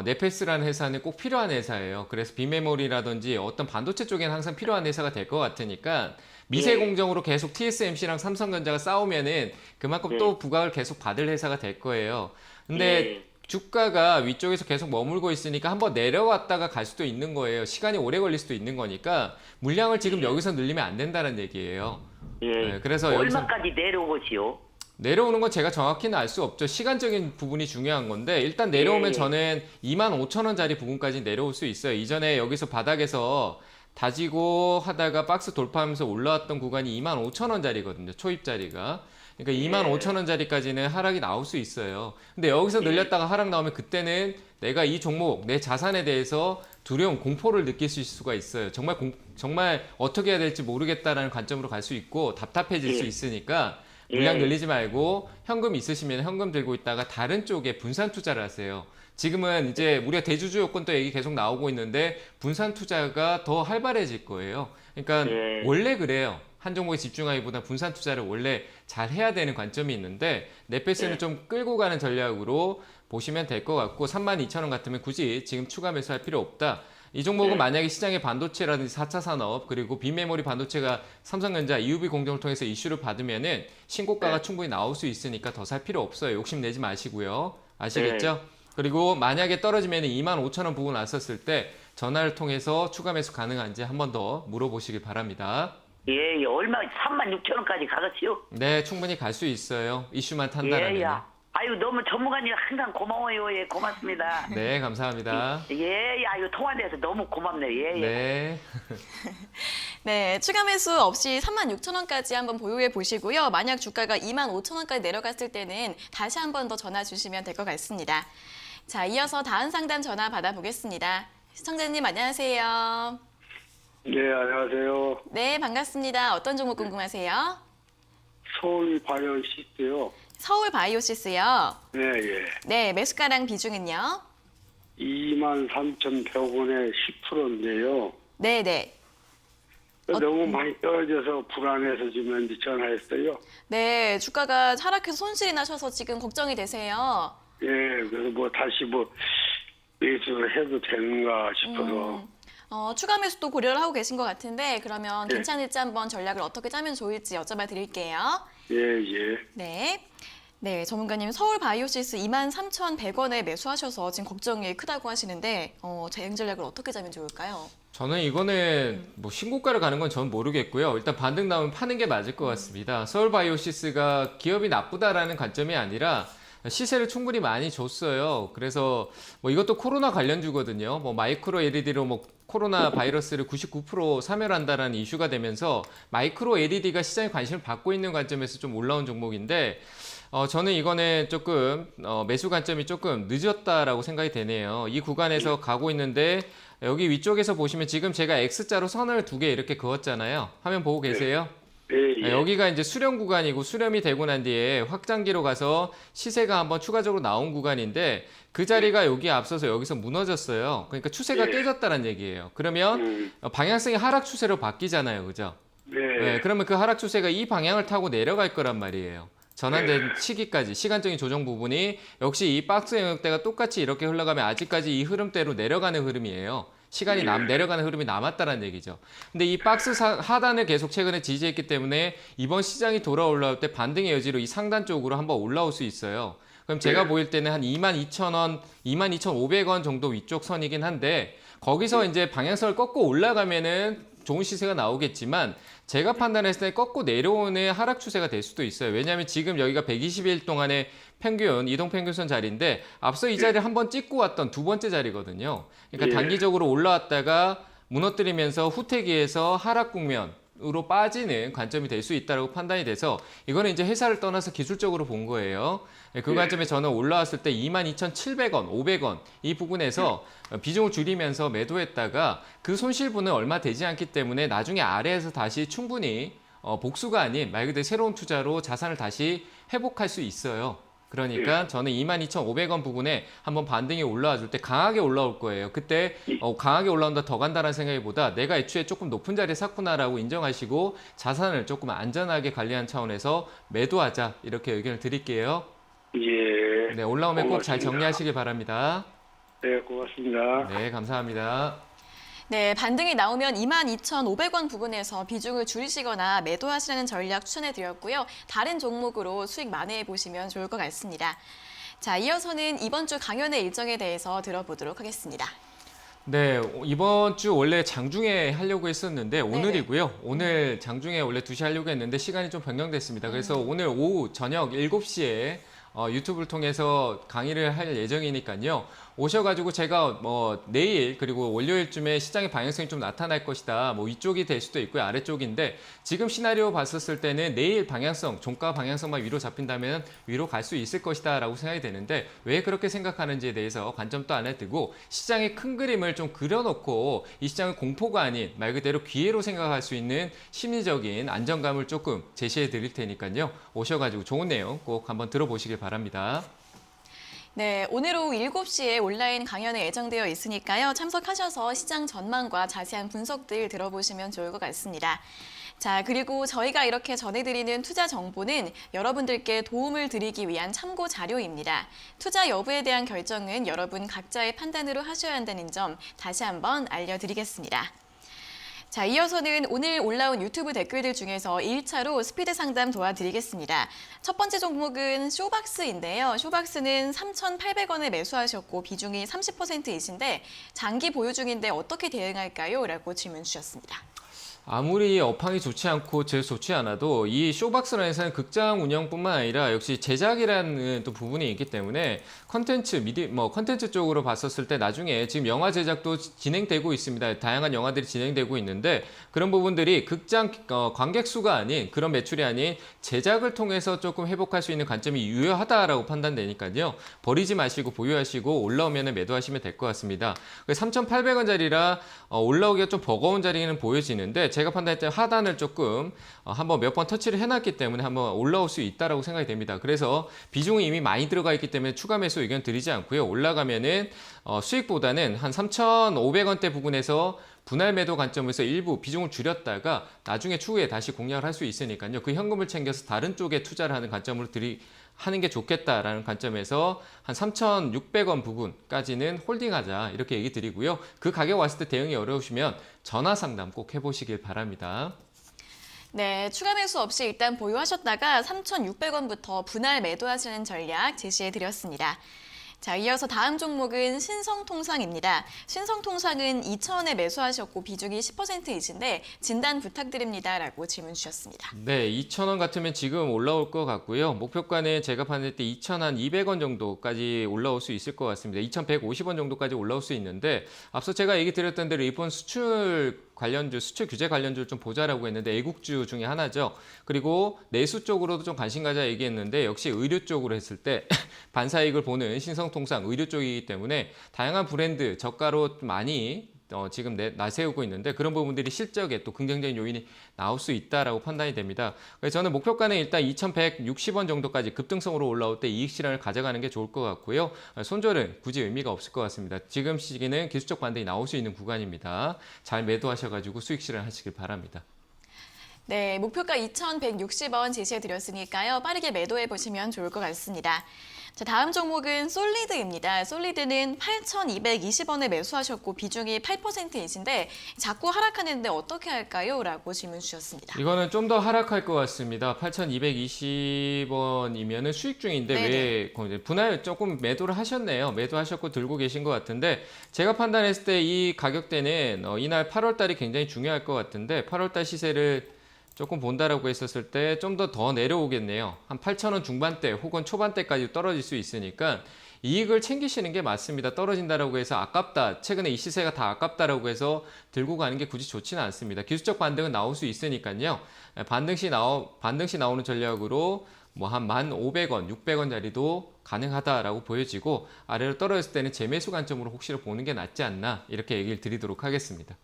넷패스라는 회사는 꼭 필요한 회사예요. 그래서 빈메모리라든지 어떤 반도체 쪽에는 항상 필요한 회사가 될 것 같으니까 미세 예. 공정으로 계속 TSMC랑 삼성전자가 싸우면은 그만큼 예. 또 부각을 계속 받을 회사가 될 거예요. 근데 예. 주가가 위쪽에서 계속 머물고 있으니까 한번 내려왔다가 갈 수도 있는 거예요. 시간이 오래 걸릴 수도 있는 거니까 물량을 지금 여기서 늘리면 안 된다는 얘기예요. 예. 네, 그래서 여기서 얼마까지 내려오시오? 내려오는 건 제가 정확히는 알 수 없죠. 시간적인 부분이 중요한 건데 일단 내려오면 예. 저는 25,000원짜리 부분까지 내려올 수 있어요. 이전에 여기서 바닥에서 다지고 하다가 박스 돌파하면서 올라왔던 구간이 25,000원짜리거든요. 초입자리가. 그러니까 25,000원짜리까지는 하락이 나올 수 있어요. 근데 여기서 늘렸다가 하락 나오면 그때는 내가 이 종목, 내 자산에 대해서 두려움, 공포를 느낄 수가 있어요. 정말 어떻게 해야 될지 모르겠다라는 관점으로 갈 수 있고 답답해질 수 있으니까 물량 늘리지 말고 현금 있으시면 현금 들고 있다가 다른 쪽에 분산 투자를 하세요. 지금은 이제 우리가 대주주 요건도 얘기 계속 나오고 있는데 분산 투자가 더 활발해질 거예요. 그러니까 원래 그래요. 한 종목에 집중하기보다 분산 투자를 원래 잘 해야 되는 관점이 있는데 넷패스는 좀 끌고 가는 전략으로 보시면 될 것 같고 32,000원 같으면 굳이 지금 추가 매수할 필요 없다. 이 종목은 만약에 시장의 반도체라든지 4차 산업 그리고 빈메모리 반도체가 삼성전자 EUV 공정을 통해서 이슈를 받으면은 신고가가 충분히 나올 수 있으니까 더 살 필요 없어요. 욕심내지 마시고요. 아시겠죠? 그리고 만약에 떨어지면 25,000원 부분 왔었을 때 전화를 통해서 추가 매수 가능한지 한 번 더 물어보시길 바랍니다. 예, 예. 얼마 36,000원까지 가겠지요? 네, 충분히 갈 수 있어요. 이슈만 탄다라면. 예, 야. 아유, 너무 전문가님 항상 고마워요. 예, 고맙습니다. 네, 감사합니다. 예, 아유, 통화돼서 너무 고맙네요. 예, 예. 네. 네, 추가 매수 없이 36,000원까지 한번 보유해 보시고요. 만약 주가가 25,000원까지 내려갔을 때는 다시 한 번 더 전화 주시면 될 것 같습니다. 자, 이어서 다음 상담 전화 받아보겠습니다. 시청자님 안녕하세요. 네, 안녕하세요. 네, 반갑습니다. 어떤 종목 궁금하세요? 서울 바이오시스요. 서울 바이오시스요. 네, 예. 네, 매수가랑 비중은요? 23,100원에 10%인데요. 네, 네. 너무 많이 떨어져서 불안해서 지금 현재 전화했어요. 네, 주가가 하락해서 손실이 나셔서 지금 걱정이 되세요. 예, 그래서 뭐 다시 매수를 해도 되는가 싶어서. 추가 매수도 고려를 하고 계신 것 같은데 그러면 네. 괜찮을지 한번 전략을 어떻게 짜면 좋을지 여쭤봐 드릴게요. 예, 예. 네. 네, 전문가님 서울 바이오시스 23,100원에 매수하셔서 지금 걱정이 크다고 하시는데 대응 전략을 어떻게 짜면 좋을까요? 저는 이거는 뭐 신고가를 가는 건 전 모르겠고요. 일단 반등 나오면 파는 게 맞을 것 같습니다. 서울 바이오시스가 기업이 나쁘다라는 관점이 아니라 시세를 충분히 많이 줬어요. 그래서 뭐 이것도 코로나 관련주거든요. 뭐 마이크로 LED로 뭐 코로나 바이러스를 99% 사멸한다라는 이슈가 되면서 마이크로 LED가 시장에 관심을 받고 있는 관점에서 좀 올라온 종목인데 저는 이거는 조금 매수 관점이 조금 늦었다라고 생각이 되네요. 이 구간에서 가고 있는데 여기 위쪽에서 보시면 지금 제가 X자로 선을 두 개 이렇게 그었잖아요. 화면 보고 계세요? 예, 예. 여기가 이제 수렴 구간이고 수렴이 되고 난 뒤에 확장기로 가서 시세가 한번 추가적으로 나온 구간인데 그 자리가 여기에 앞서서 여기서 무너졌어요. 그러니까 추세가 예. 깨졌다는 얘기예요. 그러면 방향성이 하락 추세로 바뀌잖아요. 그죠? 네. 네, 그러면 그 하락 추세가 이 방향을 타고 내려갈 거란 말이에요. 전환된 시기까지 시간적인 조정 부분이 역시 이 박스 영역대가 똑같이 이렇게 흘러가면 아직까지 이 흐름대로 내려가는 흐름이에요. 시간이 내려가는 흐름이 남았다는 얘기죠. 근데 이 박스 하단을 계속 최근에 지지했기 때문에 이번 시장이 돌아 올라올 때 반등의 여지로 이 상단 쪽으로 한번 올라올 수 있어요. 그럼 제가 보일 때는 한 22,000원, 22,500원 정도 위쪽 선이긴 한데 거기서 이제 방향성을 꺾고 올라가면은 좋은 시세가 나오겠지만 제가 판단했을 때 꺾고 내려오는 하락 추세가 될 수도 있어요. 왜냐하면 지금 여기가 120일 동안의 평균, 이동평균선 자리인데 앞서 이 자리를 한번 찍고 왔던 두 번째 자리거든요. 그러니까 단기적으로 올라왔다가 무너뜨리면서 후퇴기에서 하락 국면으로 빠지는 관점이 될 수 있다고 판단이 돼서 이거는 이제 회사를 떠나서 기술적으로 본 거예요. 그 관점에 저는 올라왔을 때 22,700원, 500원 이 부분에서 비중을 줄이면서 매도했다가 그 손실분은 얼마 되지 않기 때문에 나중에 아래에서 다시 충분히 복수가 아닌 말 그대로 새로운 투자로 자산을 다시 회복할 수 있어요. 그러니까 저는 22,500원 부분에 한번 반등이 올라와 줄 때 강하게 올라올 거예요. 그때 강하게 올라온다 더 간다는 생각보다 내가 애초에 조금 높은 자리에 샀구나라고 인정하시고 자산을 조금 안전하게 관리하는 차원에서 매도하자 이렇게 의견을 드릴게요. 예. 네, 올라오면 꼭 잘 고맙습니다. 정리하시길 바랍니다. 네, 고맙습니다. 네, 감사합니다. 네, 반등이 나오면 22,500원 부근에서 비중을 줄이시거나 매도하시라는 전략 추천해 드렸고요. 다른 종목으로 수익 만회해 보시면 좋을 것 같습니다. 자, 이어서는 이번 주 강연의 일정에 대해서 들어보도록 하겠습니다. 네, 이번 주 원래 장중에 하려고 했었는데 오늘이고요. 오늘 장중에 원래 2시 하려고 했는데 시간이 좀 변경됐습니다. 그래서 오늘 오후 저녁 7시에 유튜브를 통해서 강의를 할 예정이니까요. 오셔가지고 제가 내일 그리고 월요일쯤에 시장의 방향성이 좀 나타날 것이다. 위쪽이 될 수도 있고요. 아래쪽인데 지금 시나리오 봤었을 때는 내일 방향성, 종가 방향성만 위로 잡힌다면 위로 갈 수 있을 것이다 라고 생각이 되는데 왜 그렇게 생각하는지에 대해서 관점도 안에 두고 시장의 큰 그림을 좀 그려놓고 이 시장은 공포가 아닌 말 그대로 기회로 생각할 수 있는 심리적인 안정감을 조금 제시해 드릴 테니까요. 오셔가지고 좋은 내용 꼭 한번 들어보시길 바랍니다. 네, 오늘 오후 7시에 온라인 강연에 예정되어 있으니까요. 참석하셔서 시장 전망과 자세한 분석들 들어보시면 좋을 것 같습니다. 자, 그리고 저희가 이렇게 전해드리는 투자 정보는 여러분들께 도움을 드리기 위한 참고 자료입니다. 투자 여부에 대한 결정은 여러분 각자의 판단으로 하셔야 한다는 점 다시 한번 알려드리겠습니다. 자, 이어서는 오늘 올라온 유튜브 댓글들 중에서 1차로 스피드 상담 도와드리겠습니다. 첫 번째 종목은 쇼박스인데요. 쇼박스는 3,800원에 매수하셨고 비중이 30%이신데 장기 보유 중인데 어떻게 대응할까요? 라고 질문 주셨습니다. 아무리 업황이 좋지 않고 제일 좋지 않아도 이 쇼박스라는 회사는 극장 운영뿐만 아니라 역시 제작이라는 또 부분이 있기 때문에 컨텐츠 쪽으로 봤었을 때 나중에 지금 영화 제작도 진행되고 있습니다. 다양한 영화들이 진행되고 있는데 그런 부분들이 극장 관객 수가 아닌 그런 매출이 아닌 제작을 통해서 조금 회복할 수 있는 관점이 유효하다라고 판단되니까요. 버리지 마시고 보유하시고 올라오면 매도하시면 될 것 같습니다. 3,800원짜리라 올라오기가 좀 버거운 자리는 보여지는데 제가 판단할 때 하단을 조금 한번 몇 번 터치를 해놨기 때문에 한번 올라올 수 있다라고 생각이 됩니다. 그래서 비중이 이미 많이 들어가 있기 때문에 추가 매수 의견 드리지 않고요. 올라가면은 수익보다는 한 3,500원대 부근에서 분할 매도 관점에서 일부 비중을 줄였다가 나중에 추후에 다시 공략을 할 수 있으니까요. 그 현금을 챙겨서 다른 쪽에 투자를 하는 관점으로 하는 게 좋겠다라는 관점에서 한 3,600원 부근까지는 홀딩하자 이렇게 얘기 드리고요. 그 가격 왔을 때 대응이 어려우시면 전화 상담 꼭 해보시길 바랍니다. 네, 추가 매수 없이 일단 보유하셨다가 3,600원부터 분할 매도하시는 전략 제시해 드렸습니다. 자, 이어서 다음 종목은 신성통상입니다. 신성통상은 2,000원에 매수하셨고 비중이 10%이신데 진단 부탁드립니다라고 질문 주셨습니다. 네, 2,000원 같으면 지금 올라올 것 같고요. 목표가는 제가 봤을 때 2,200원 정도까지 올라올 수 있을 것 같습니다. 2,150원 정도까지 올라올 수 있는데 앞서 제가 얘기 드렸던 대로 이번 수출 규제 관련주를 좀 보자라고 했는데 애국주 중에 하나죠. 그리고 내수 쪽으로도 좀 관심 가자 얘기했는데 역시 의류 쪽으로 했을 때 반사이익을 보는 신성통상 의류 쪽이기 때문에 다양한 브랜드 저가로 많이 지금 나세우고 있는데 그런 부분들이 실적에 또 긍정적인 요인이 나올 수 있다라고 판단이 됩니다. 그래서 저는 목표가는 일단 2,160원 정도까지 급등성으로 올라올 때 이익 실현을 가져가는 게 좋을 것 같고요. 손절은 굳이 의미가 없을 것 같습니다. 지금 시기는 기술적 반등이 나올 수 있는 구간입니다. 잘 매도하셔가지고 수익 실현하시길 바랍니다. 네, 목표가 2,160원 제시해드렸으니까요. 빠르게 매도해 보시면 좋을 것 같습니다. 자, 다음 종목은 솔리드입니다. 솔리드는 8,220원에 매수하셨고 비중이 8%이신데 자꾸 하락하는데 어떻게 할까요? 라고 질문 주셨습니다. 이거는 좀 더 하락할 것 같습니다. 8,220원이면 수익 중인데 왜 분할 조금 매도를 하셨네요. 매도하셨고 들고 계신 것 같은데 제가 판단했을 때 이 가격대는 이날 8월 달이 굉장히 중요할 것 같은데 8월 달 시세를 조금 본다라고 했었을 때 좀 더 내려오겠네요. 한 8,000원 중반대 혹은 초반대까지 떨어질 수 있으니까 이익을 챙기시는 게 맞습니다. 떨어진다라고 해서 아깝다. 최근에 이 시세가 다 아깝다라고 해서 들고 가는 게 굳이 좋지는 않습니다. 기술적 반등은 나올 수 있으니까요. 반등시 나오는 전략으로 뭐 한 1,500원, 600원짜리도 가능하다라고 보여지고 아래로 떨어졌을 때는 재매수 관점으로 혹시나 보는 게 낫지 않나 이렇게 얘기를 드리도록 하겠습니다.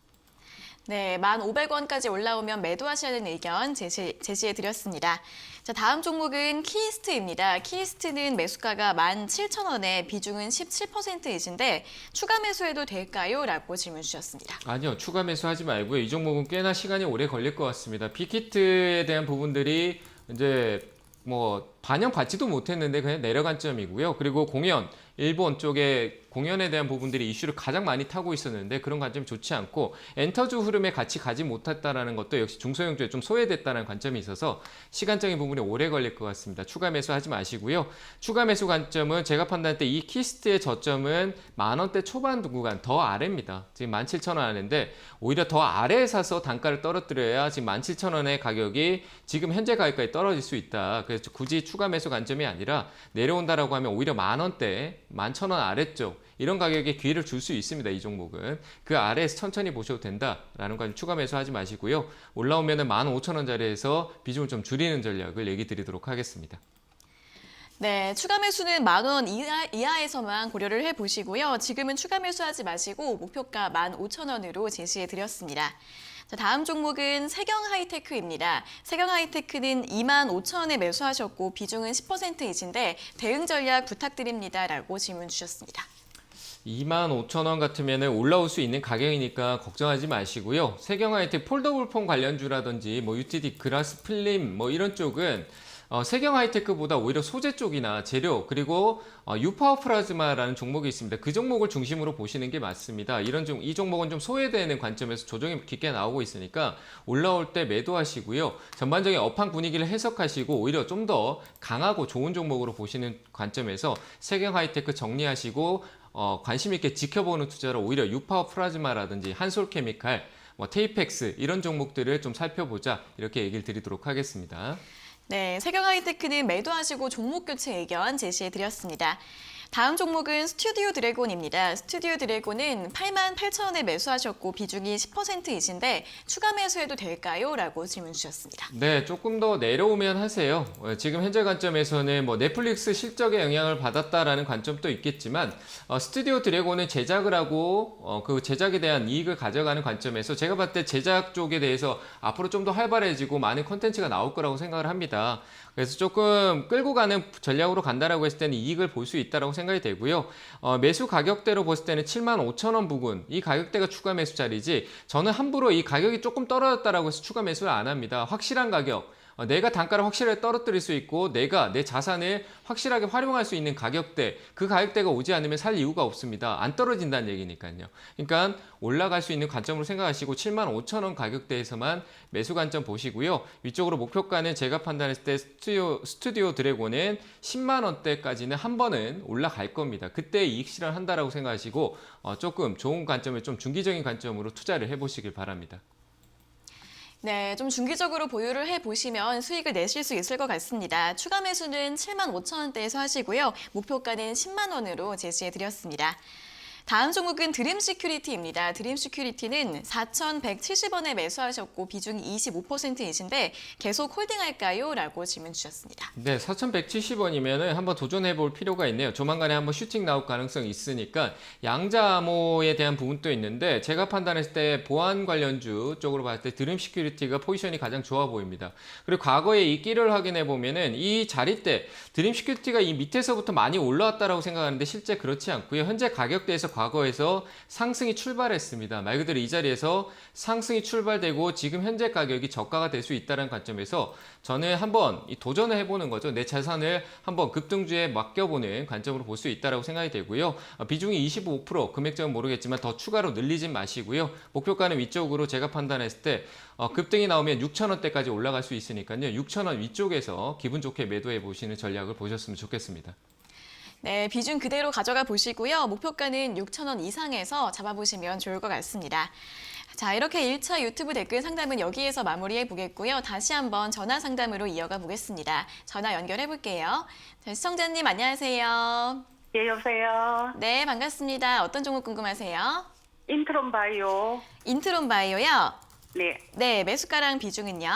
네, 1,500원까지 올라오면 매도하셔야 하는 의견 제시해드렸습니다. 자, 다음 종목은 키이스트입니다. 키이스트는 매수가가 17,000원에 비중은 17%이신데 추가 매수해도 될까요? 라고 질문 주셨습니다. 아니요, 추가 매수하지 말고요. 이 종목은 꽤나 시간이 오래 걸릴 것 같습니다. 빅히트에 대한 부분들이 이제 뭐 반영받지도 못했는데 그냥 내려간 점이고요. 그리고 공연, 일본 쪽에 공연에 대한 부분들이 이슈를 가장 많이 타고 있었는데 그런 관점이 좋지 않고 엔터주 흐름에 같이 가지 못했다는 것도 역시 중소형주에 좀 소외됐다는 관점이 있어서 시간적인 부분이 오래 걸릴 것 같습니다. 추가 매수하지 마시고요. 추가 매수 관점은 제가 판단할 때 이 키스트의 저점은 10,000원대 초반 구간 더 아래입니다. 지금 17,000원 아래인데 오히려 더 아래에 사서 단가를 떨어뜨려야 지금 17,000원의 가격이 지금 현재 가격까지 떨어질 수 있다. 그래서 굳이 추가 매수 관점이 아니라 내려온다라고 하면 오히려 10,000원대, 11,000원 아래쪽 이런 가격에 기회를 줄 수 있습니다. 이 종목은. 그 아래에서 천천히 보셔도 된다라는 건 추가 매수하지 마시고요. 올라오면 15,000원짜리에서 비중을 좀 줄이는 전략을 얘기 드리도록 하겠습니다. 네, 추가 매수는 10,000원 이하에서만 고려를 해보시고요. 지금은 추가 매수하지 마시고 목표가 15,000원으로 제시해드렸습니다. 자, 다음 종목은 세경하이테크입니다. 세경하이테크는 25,000원에 매수하셨고 비중은 10%이신데 대응 전략 부탁드립니다. 라고 질문 주셨습니다. 25,000원 같으면 올라올 수 있는 가격이니까 걱정하지 마시고요. 세경하이텍 폴더블 폰 관련주라든지 뭐 UTD 그라스 필름 뭐 이런 쪽은 세경하이테크보다 오히려 소재 쪽이나 재료 그리고 유파워 플라즈마라는 종목이 있습니다. 그 종목을 중심으로 보시는 게 맞습니다. 이 종목은 좀 소외되는 관점에서 조정이 깊게 나오고 있으니까 올라올 때 매도하시고요. 전반적인 업황 분위기를 해석하시고 오히려 좀 더 강하고 좋은 종목으로 보시는 관점에서 세경하이테크 정리하시고 관심 있게 지켜보는 투자로 오히려 유파워 플라즈마라든지 한솔케미칼, 테이펙스 이런 종목들을 좀 살펴보자 이렇게 얘기를 드리도록 하겠습니다. 네, 세경하이테크는 매도하시고 종목 교체 의견 제시해드렸습니다. 다음 종목은 스튜디오 드래곤입니다. 스튜디오 드래곤은 88,000원에 매수하셨고 비중이 10%이신데 추가 매수해도 될까요? 라고 질문 주셨습니다. 네, 조금 더 내려오면 하세요. 지금 현재 관점에서는 뭐 넷플릭스 실적에 영향을 받았다라는 관점도 있겠지만 스튜디오 드래곤은 제작을 하고 그 제작에 대한 이익을 가져가는 관점에서 제가 봤을 때 제작 쪽에 대해서 앞으로 좀 더 활발해지고 많은 콘텐츠가 나올 거라고 생각을 합니다. 그래서 조금 끌고 가는 전략으로 간다라고 했을 때는 이익을 볼 수 있다라고 생각이 되고요. 매수 가격대로 봤을 때는 75,000원 부근 이 가격대가 추가 매수 자리지 저는 함부로 이 가격이 조금 떨어졌다라고 해서 추가 매수를 안 합니다. 확실한 가격. 내가 단가를 확실하게 떨어뜨릴 수 있고 내가 내 자산을 확실하게 활용할 수 있는 가격대 그 가격대가 오지 않으면 살 이유가 없습니다. 안 떨어진다는 얘기니까요. 그러니까 올라갈 수 있는 관점으로 생각하시고 75,000원 가격대에서만 매수 관점 보시고요. 위쪽으로 목표가는 제가 판단했을 때 스튜디오 드래곤은 10만 원대까지는 한 번은 올라갈 겁니다. 그때 이익 실현한다라고 생각하시고 조금 좋은 관점을 좀 중기적인 관점으로 투자를 해보시길 바랍니다. 네, 좀 중기적으로 보유를 해보시면 수익을 내실 수 있을 것 같습니다. 추가 매수는 75,000원대에서 하시고요. 목표가는 10만 원으로 제시해드렸습니다. 다음 종목은 드림시큐리티입니다. 드림시큐리티는 4,170원에 매수하셨고 비중이 25%이신데 계속 홀딩할까요? 라고 질문 주셨습니다. 네, 4,170원이면 한번 도전해 볼 필요가 있네요. 조만간에 한번 슈팅 나올 가능성이 있으니까 양자 암호에 대한 부분도 있는데 제가 판단했을 때 보안 관련주 쪽으로 봤을 때 드림시큐리티가 포지션이 가장 좋아 보입니다. 그리고 과거에 이 끼를 확인해 보면은 이 자리 때 드림시큐리티가 이 밑에서부터 많이 올라왔다라고 생각하는데 실제 그렇지 않고요. 현재 가격대에서 과거에서 상승이 출발했습니다. 말 그대로 이 자리에서 상승이 출발되고 지금 현재 가격이 저가가 될 수 있다는 관점에서 저는 한번 도전을 해보는 거죠. 내 자산을 한번 급등주에 맡겨보는 관점으로 볼 수 있다고 생각이 되고요. 비중이 25%, 금액적은 모르겠지만 더 추가로 늘리진 마시고요. 목표가는 위쪽으로 제가 판단했을 때 급등이 나오면 6,000원대까지 올라갈 수 있으니까요. 6,000원 위쪽에서 기분 좋게 매도해 보시는 전략을 보셨으면 좋겠습니다. 네, 비중 그대로 가져가 보시고요. 목표가는 6,000원 이상에서 잡아보시면 좋을 것 같습니다. 자, 이렇게 1차 유튜브 댓글 상담은 여기에서 마무리해 보겠고요. 다시 한번 전화 상담으로 이어가 보겠습니다. 전화 연결해 볼게요. 자, 시청자님 안녕하세요. 예, 여보세요. 네, 반갑습니다. 어떤 종목 궁금하세요? 인트론 바이오. 인트론 바이오요? 네. 네, 매수가랑 비중은요?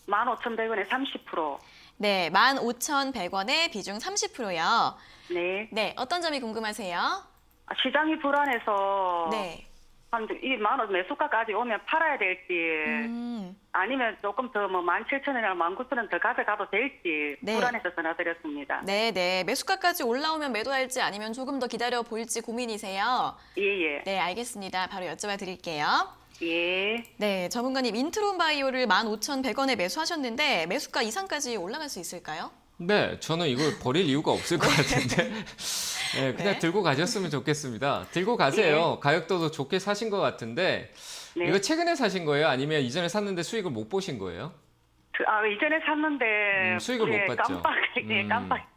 15,100원에 30%. 네, 15,100원에 비중 30%요. 네. 네, 어떤 점이 궁금하세요? 시장이 불안해서 네. 이 만원 매수가까지 오면 팔아야 될지 아니면 조금 더 뭐 17,000원이나 19,000원 더 가져가도 될지 네. 불안해서 전화드렸습니다. 네, 네. 매수가까지 올라오면 매도할지 아니면 조금 더 기다려 볼지 고민이세요? 예예. 네, 알겠습니다. 바로 여쭤봐 드릴게요. 예. 네, 전문가님 인트론 바이오를 15,100원에 매수하셨는데 매수가 이상까지 올라갈 수 있을까요? 네, 저는 이걸 버릴 이유가 없을 것 같은데 네, 그냥 네. 들고 가셨으면 좋겠습니다. 들고 가세요. 가격도 좋게 사신 것 같은데 네. 이거 최근에 사신 거예요? 아니면 이전에 샀는데 수익을 못 보신 거예요? 이전에 샀는데 수익을 못 봤죠. 깜빡.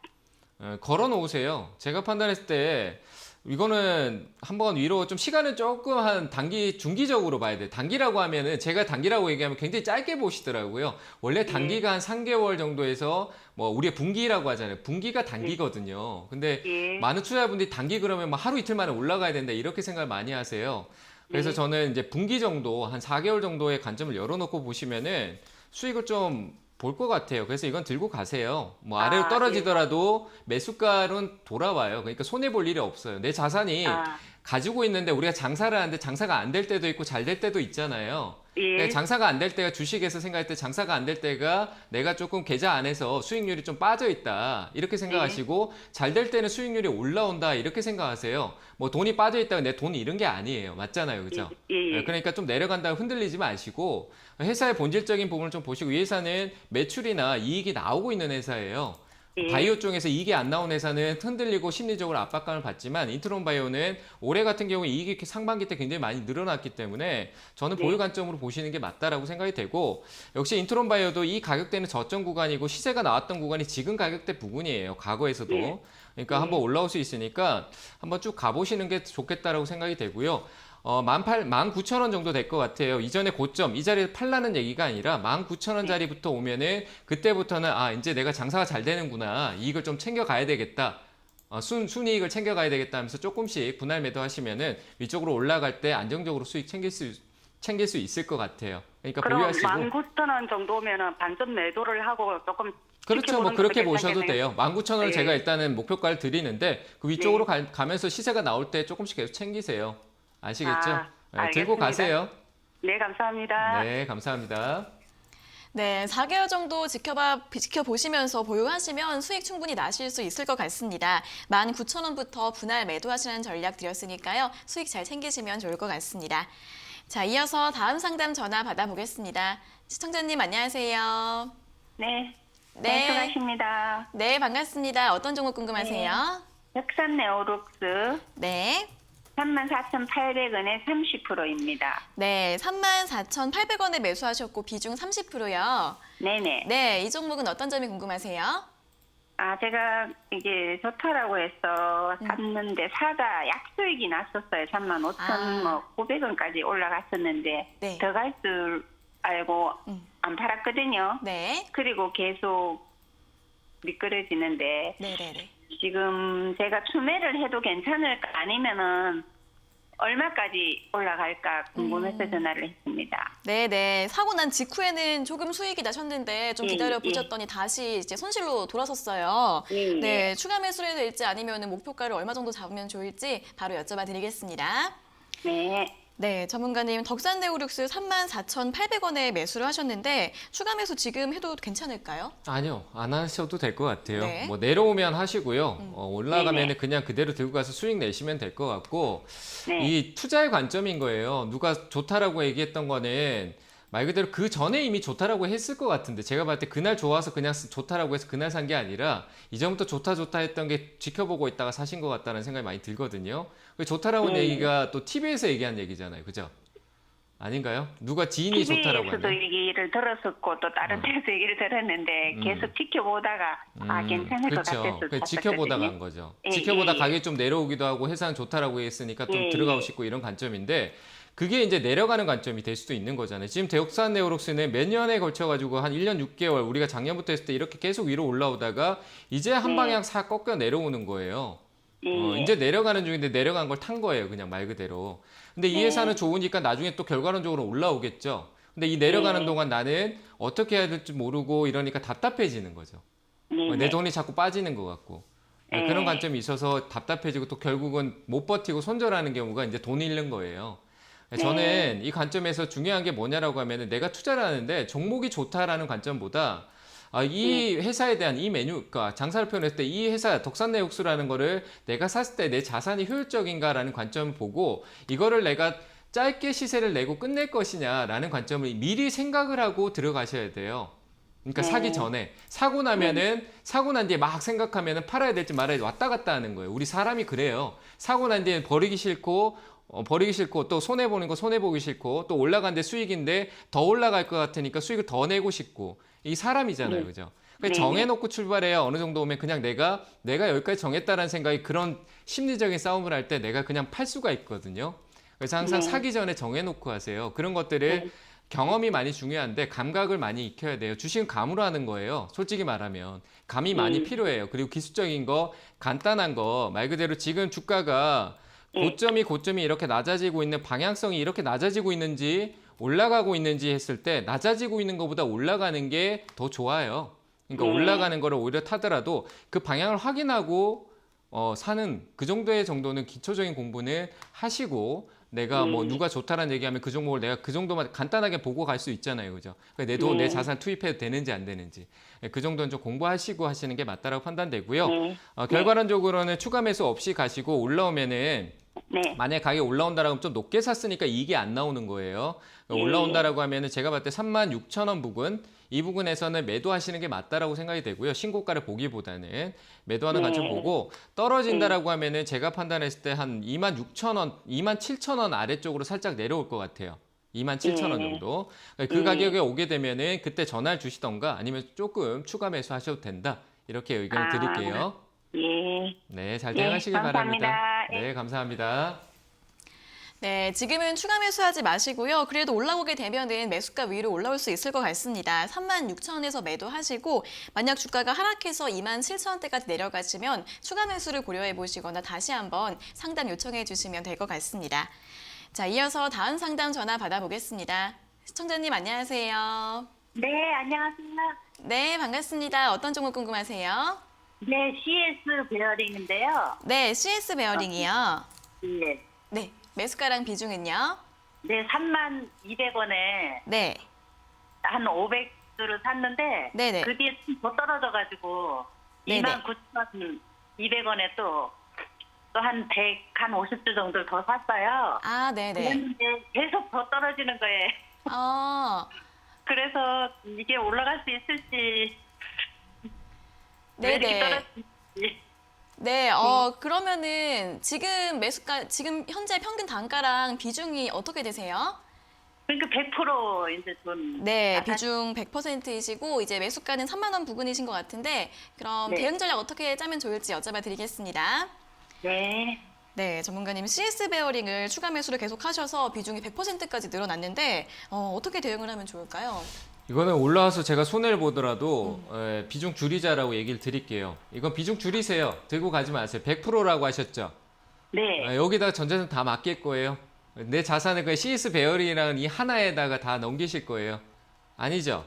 걸어 놓으세요. 제가 판단했을 때 이거는 한번 위로 좀 시간을 조금 한 단기, 중기적으로 봐야 돼요. 단기라고 하면은 제가 단기라고 얘기하면 굉장히 짧게 보시더라고요. 원래 단기가 한 3개월 정도에서 뭐 우리가 분기라고 하잖아요. 분기가 단기거든요. 근데 예. 많은 투자자분들이 단기 그러면 뭐 하루 이틀 만에 올라가야 된다 이렇게 생각을 많이 하세요. 그래서 저는 이제 분기 정도 한 4개월 정도의 관점을 열어놓고 보시면은 수익을 좀 볼 것 같아요. 그래서 이건 들고 가세요. 뭐 아래로 떨어지더라도 매수가는 돌아와요. 그러니까 손해 볼 일이 없어요. 내 자산이 가지고 있는데 우리가 장사를 하는데 장사가 안 될 때도 있고 잘 될 때도 있잖아요. 예. 장사가 안 될 때가 주식에서 생각할 때 장사가 안 될 때가 내가 조금 계좌 안에서 수익률이 좀 빠져 있다 이렇게 생각하시고 잘 될 때는 수익률이 올라온다 이렇게 생각하세요. 뭐 돈이 빠져 있다고 내 돈이 잃은 게 아니에요. 맞잖아요, 그죠? 예. 그러니까 좀 내려간다고 흔들리지 마시고 회사의 본질적인 부분을 좀 보시고 이 회사는 매출이나 이익이 나오고 있는 회사예요. 바이오 쪽에서 이익이 안 나온 회사는 흔들리고 심리적으로 압박감을 받지만 인트론 바이오는 올해 같은 경우에 이익이 상반기 때 굉장히 많이 늘어났기 때문에 저는 보유 관점으로 보시는 게 맞다라고 생각이 되고 역시 인트론 바이오도 이 가격대는 저점 구간이고 시세가 나왔던 구간이 지금 가격대 부근이에요. 과거에서도. 그러니까 한번 올라올 수 있으니까 한번 쭉 가보시는 게 좋겠다라고 생각이 되고요. 19,000원 정도 될 것 같아요. 이전에 고점, 이 자리에 팔라는 얘기가 아니라 19,000원 자리부터 오면은 그때부터는 이제 내가 장사가 잘 되는구나. 이익을 좀 챙겨가야 되겠다. 순이익을 챙겨가야 되겠다 하면서 조금씩 분할 매도 하시면은 위쪽으로 올라갈 때 안정적으로 수익 챙길 수 있을 것 같아요. 그러니까 그럼 보유하시고. 19,000원 정도면은 반전 매도를 하고 조금 그렇죠. 뭐 지켜보는 그렇게 것도 보셔도 괜찮겠네요. 돼요. 19,000원을 네. 제가 일단은 목표가를 드리는데 그 위쪽으로 가면서 시세가 나올 때 조금씩 계속 챙기세요. 아시겠죠? 네, 들고 알겠습니다. 가세요. 네, 감사합니다. 네, 감사합니다. 네, 4개월 정도 지켜보시면서 보유하시면 수익 충분히 나실 수 있을 것 같습니다. 19,000원부터 분할 매도하시는 전략 드렸으니까요. 수익 잘 챙기시면 좋을 것 같습니다. 자, 이어서 다음 상담 전화 받아보겠습니다. 시청자님 안녕하세요. 네. 네. 수고하십니다. 네, 반갑습니다. 어떤 종목 궁금하세요? 혁산 네오룩스 네. 34,800원에 30%입니다. 네, 34,800원에 매수하셨고 비중 30%요. 네네. 네, 이 종목은 어떤 점이 궁금하세요? 제가 이게 좋다라고 해서 샀는데 사가 약수익이 났었어요. 35,900원까지 올라갔었는데 네. 더 갈 줄 알고 안 팔았거든요. 네. 그리고 계속 미끄러지는데 네네네. 지금 제가 추매를 해도 괜찮을까 아니면은 얼마까지 올라갈까 궁금해서 전화를 했습니다. 네네. 사고 난 직후에는 조금 수익이 나셨는데 좀 예, 기다려 예. 보셨더니 다시 이제 손실로 돌아섰어요. 예, 네. 추가 매수를 해야 될지 아니면 목표가를 얼마 정도 잡으면 좋을지 바로 여쭤봐 드리겠습니다. 네. 네, 전문가님 덕산 네오룩스 34,800원에 매수를 하셨는데 추가 매수 지금 해도 괜찮을까요? 아니요, 안 하셔도 될 것 같아요. 네. 뭐 내려오면 하시고요. 올라가면 네네. 그냥 그대로 들고 가서 수익 내시면 될 것 같고 네. 이 투자의 관점인 거예요. 누가 좋다라고 얘기했던 거는 말 그대로 그 전에 이미 좋다라고 했을 것 같은데 제가 봤을 때 그날 좋아서 그냥 좋다라고 해서 그날 산 게 아니라 이전부터 좋다 했던 게 지켜보고 있다가 사신 것 같다는 생각이 많이 들거든요. 그 좋다라고 얘기가 또 TV에서 얘기한 얘기잖아요. 그죠? 아닌가요? 누가 지인이 좋다라고 TV에서도 하면. 얘기를 들었었고 또 다른 데서 얘기를 들었는데 계속 지켜보다가 괜찮을 것 그렇죠. 같아서 그 지켜보다가 한 거죠. 지켜보다 가격이 좀 내려오기도 하고 회사는 좋다라고 했으니까 좀 들어가고 싶고 이런 관점인데 그게 이제 내려가는 관점이 될 수도 있는 거잖아요. 지금 덕산 네오룩스는 몇 년에 걸쳐가지고 한 1년 6개월 우리가 작년부터 했을 때 이렇게 계속 위로 올라오다가 이제 한 방향 싹 꺾여 내려오는 거예요. 이제 내려가는 중인데 내려간 걸 탄 거예요. 그냥 말 그대로. 근데 이 회사는 좋으니까 나중에 또 결과론적으로 올라오겠죠. 근데 이 내려가는 동안 나는 어떻게 해야 될지 모르고 이러니까 답답해지는 거죠. 내 돈이 자꾸 빠지는 것 같고. 그런 관점이 있어서 답답해지고 또 결국은 못 버티고 손절하는 경우가 이제 돈 잃는 거예요. 저는 이 관점에서 중요한 게 뭐냐라고 하면은 내가 투자를 하는데 종목이 좋다라는 관점보다 이 회사에 대한 이 메뉴, 그러니까 장사를 표현했을 때 이 회사 덕산네옥수라는 거를 내가 샀을 때 내 자산이 효율적인가라는 관점을 보고 이거를 내가 짧게 시세를 내고 끝낼 것이냐라는 관점을 미리 생각을 하고 들어가셔야 돼요. 그러니까 사기 전에 사고 나면은 사고 난 뒤에 막 생각하면은 팔아야 될지 말아야 될지 왔다 갔다 하는 거예요. 우리 사람이 그래요. 사고 난 뒤에 버리기 싫고 또 손해보는 거 손해보기 싫고 또 올라간데 수익인데 더 올라갈 것 같으니까 수익을 더 내고 싶고 이 사람이잖아요. 그죠? 그러니까 정해놓고 출발해야 어느 정도 오면 그냥 내가 여기까지 정했다라는 생각이 그런 심리적인 싸움을 할 때 내가 그냥 팔 수가 있거든요. 그래서 항상 사기 전에 정해놓고 하세요. 그런 것들을 경험이 많이 중요한데 감각을 많이 익혀야 돼요. 주식은 감으로 하는 거예요. 솔직히 말하면. 감이 많이 필요해요. 그리고 기술적인 거, 간단한 거, 말 그대로 지금 주가가 고점이 이렇게 낮아지고 있는 방향성이 이렇게 낮아지고 있는지 올라가고 있는지 했을 때 낮아지고 있는 것보다 올라가는 게 더 좋아요. 그러니까 올라가는 거를 오히려 타더라도 그 방향을 확인하고 사는 그 정도는 기초적인 공부는 하시고 내가 뭐 누가 좋다라는 얘기하면 그 종목을 내가 그 정도만 간단하게 보고 갈 수 있잖아요. 그죠? 그러니까 내 돈, 내 자산 투입해도 되는지 안 되는지. 그 정도는 좀 공부하시고 하시는 게 맞다라고 판단되고요. 결과론적으로는 추가 매수 없이 가시고 올라오면은 만약에 가격이 올라온다라고 하면 좀 높게 샀으니까 이익이 안 나오는 거예요. 올라온다라고 하면은 제가 봤을 때 36,000원 부근 이 부분에서는 매도하시는 게 맞다라고 생각이 되고요. 신고가를 보기보다는 매도하는 관점 보고 떨어진다라고 하면은 제가 판단했을 때 한 26,000원, 27,000원 아래쪽으로 살짝 내려올 것 같아요. 27,000원 정도. 그 가격에 오게 되면은 그때 전화를 주시던가 아니면 조금 추가 매수하셔도 된다. 이렇게 의견을 드릴게요. 네, 잘 대응하시기 바랍니다. 네, 감사합니다. 네, 지금은 추가 매수하지 마시고요. 그래도 올라오게 되면은 매수가 위로 올라올 수 있을 것 같습니다. 36,000원에서 매도하시고 만약 주가가 하락해서 27,000원대까지 내려가시면 추가 매수를 고려해 보시거나 다시 한번 상담 요청해 주시면 될 것 같습니다. 자, 이어서 다음 상담 전화 받아보겠습니다. 시청자님 안녕하세요. 네, 안녕하세요. 네, 반갑습니다. 어떤 종목 궁금하세요? 네, CS 베어링인데요. 네, CS 베어링이요. 네. 네, 매수가랑 비중은요? 네, 32,200원에 네. 한 500주를 샀는데 네네. 그 뒤에 더 떨어져가지고 네네. 29,200원에 또 한 100, 한 50주 정도를 더 샀어요. 아, 네네. 그랬는데 계속 더 떨어지는 거예요. 그래서 이게 올라갈 수 있을지 왜 이렇게 네네. 떨어질지. 네, 그러면은 지금 매수가, 지금 현재 평균 단가랑 비중이 어떻게 되세요? 그러니까 100% 이제 돈. 네, 비중 100%이시고 이제 매수가는 3만 원 부근이신 것 같은데 그럼 네. 대응 전략 어떻게 짜면 좋을지 여쭤봐 드리겠습니다. 네. 네, 전문가님 CS 베어링을 추가 매수를 계속 하셔서 비중이 100%까지 늘어났는데 어떻게 대응을 하면 좋을까요? 이거는 올라와서 제가 손해를 보더라도 비중 줄이자라고 얘기를 드릴게요. 이건 비중 줄이세요. 들고 가지 마세요. 100%라고 하셨죠? 네. 여기다가 전재산 다 맡길 거예요. 내 자산을 그 CS 베어링이라는 이 하나에다가 다 넘기실 거예요. 아니죠?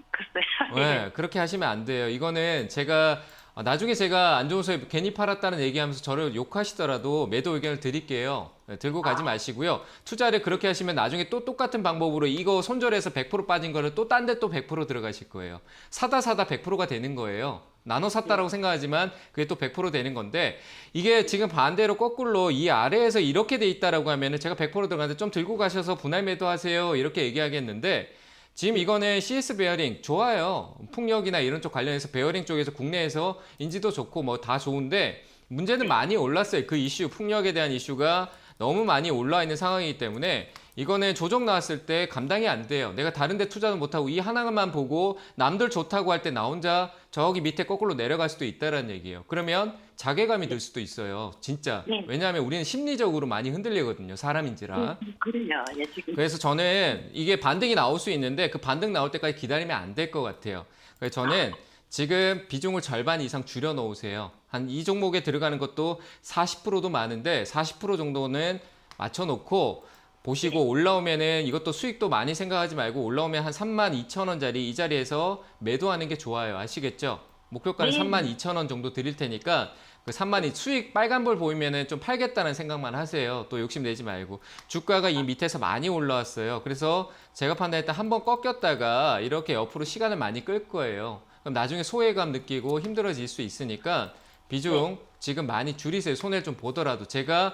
글쎄요. 네, 그렇게 하시면 안 돼요. 이거는 제가 나중에 제가 안 좋아서 괜히 팔았다는 얘기하면서 저를 욕하시더라도 매도 의견을 드릴게요. 들고 가지 마시고요. 투자를 그렇게 하시면 나중에 또 똑같은 방법으로 이거 손절해서 100% 빠진 거를 또 딴 데 또 100% 들어가실 거예요. 사다 100%가 되는 거예요. 나눠 샀다라고 생각하지만 그게 또 100% 되는 건데 이게 지금 반대로 거꾸로 이 아래에서 이렇게 돼 있다라고 하면은 제가 100% 들어가는데 좀 들고 가셔서 분할 매도하세요. 이렇게 얘기하겠는데 지금 이거는 CS 베어링 좋아요. 풍력이나 이런 쪽 관련해서 베어링 쪽에서 국내에서 인지도 좋고 뭐 다 좋은데 문제는 많이 올랐어요. 그 이슈, 풍력에 대한 이슈가 너무 많이 올라와 있는 상황이기 때문에 이거는 조정 나왔을 때 감당이 안 돼요. 내가 다른 데 투자도 못하고 이 하나만 보고 남들 좋다고 할 때 나 혼자 저기 밑에 거꾸로 내려갈 수도 있다는 얘기예요. 그러면 자괴감이 들 수도 있어요. 진짜. 네. 왜냐하면 우리는 심리적으로 많이 흔들리거든요. 사람인지라. 그래요. 예, 지금. 그래서 저는 이게 반등이 나올 수 있는데 그 반등 나올 때까지 기다리면 안 될 것 같아요. 그래서 저는 지금 비중을 절반 이상 줄여 놓으세요. 한 이 종목에 들어가는 것도 40%도 많은데 40% 정도는 맞춰 놓고 보시고 올라오면은 이것도 수익도 많이 생각하지 말고 올라오면 한 32,000원짜리 이 자리에서 매도하는 게 좋아요. 아시겠죠? 목표가는 네. 32,000원 정도 드릴 테니까 그 32,000 수익 빨간불 보이면은 좀 팔겠다는 생각만 하세요. 또 욕심 내지 말고. 주가가 이 밑에서 많이 올라왔어요. 그래서 제가 판단할 때 한번 꺾였다가 이렇게 옆으로 시간을 많이 끌 거예요. 그럼 나중에 소외감 느끼고 힘들어질 수 있으니까 비중 지금 많이 줄이세요. 손해를 좀 보더라도. 제가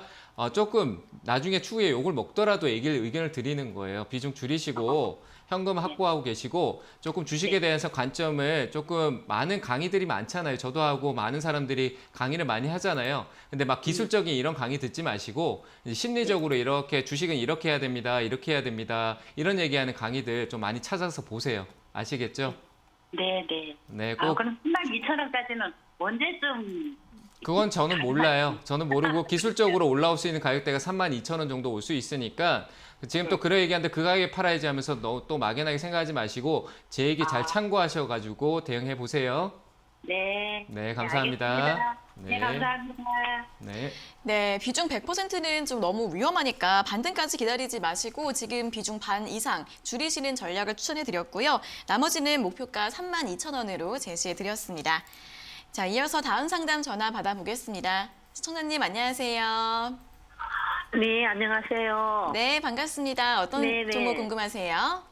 조금 나중에 추후에 욕을 먹더라도 의견을 드리는 거예요. 비중 줄이시고 현금 확보하고 계시고 조금 주식에 대해서 관점을 조금 많은 강의들이 많잖아요. 저도 하고 많은 사람들이 강의를 많이 하잖아요. 근데 막 기술적인 이런 강의 듣지 마시고 이제 심리적으로 이렇게 주식은 이렇게 해야 됩니다. 이렇게 해야 됩니다. 이런 얘기하는 강의들 좀 많이 찾아서 보세요. 아시겠죠? 네, 네. 네, 아, 꼭 그럼 32,000원까지는 언제쯤 그건 저는 몰라요. 저는 모르고 기술적으로 올라올 수 있는 가격대가 32,000원 정도 올 수 있으니까 지금 또 그런 얘기하는데 그 가격에 팔아야지 하면서 또 막연하게 생각하지 마시고 제 얘기 잘 참고하셔가지고 대응해 보세요. 네. 네, 감사합니다. 알겠습니다. 네. 네, 감사합니다. 네. 네, 비중 100%는 좀 너무 위험하니까 반등까지 기다리지 마시고 지금 비중 반 이상 줄이시는 전략을 추천해 드렸고요. 나머지는 목표가 32,000원으로 제시해 드렸습니다. 자, 이어서 다음 상담 전화 받아보겠습니다. 시청자님 안녕하세요. 네, 안녕하세요. 네, 반갑습니다. 어떤 네네. 종목 궁금하세요?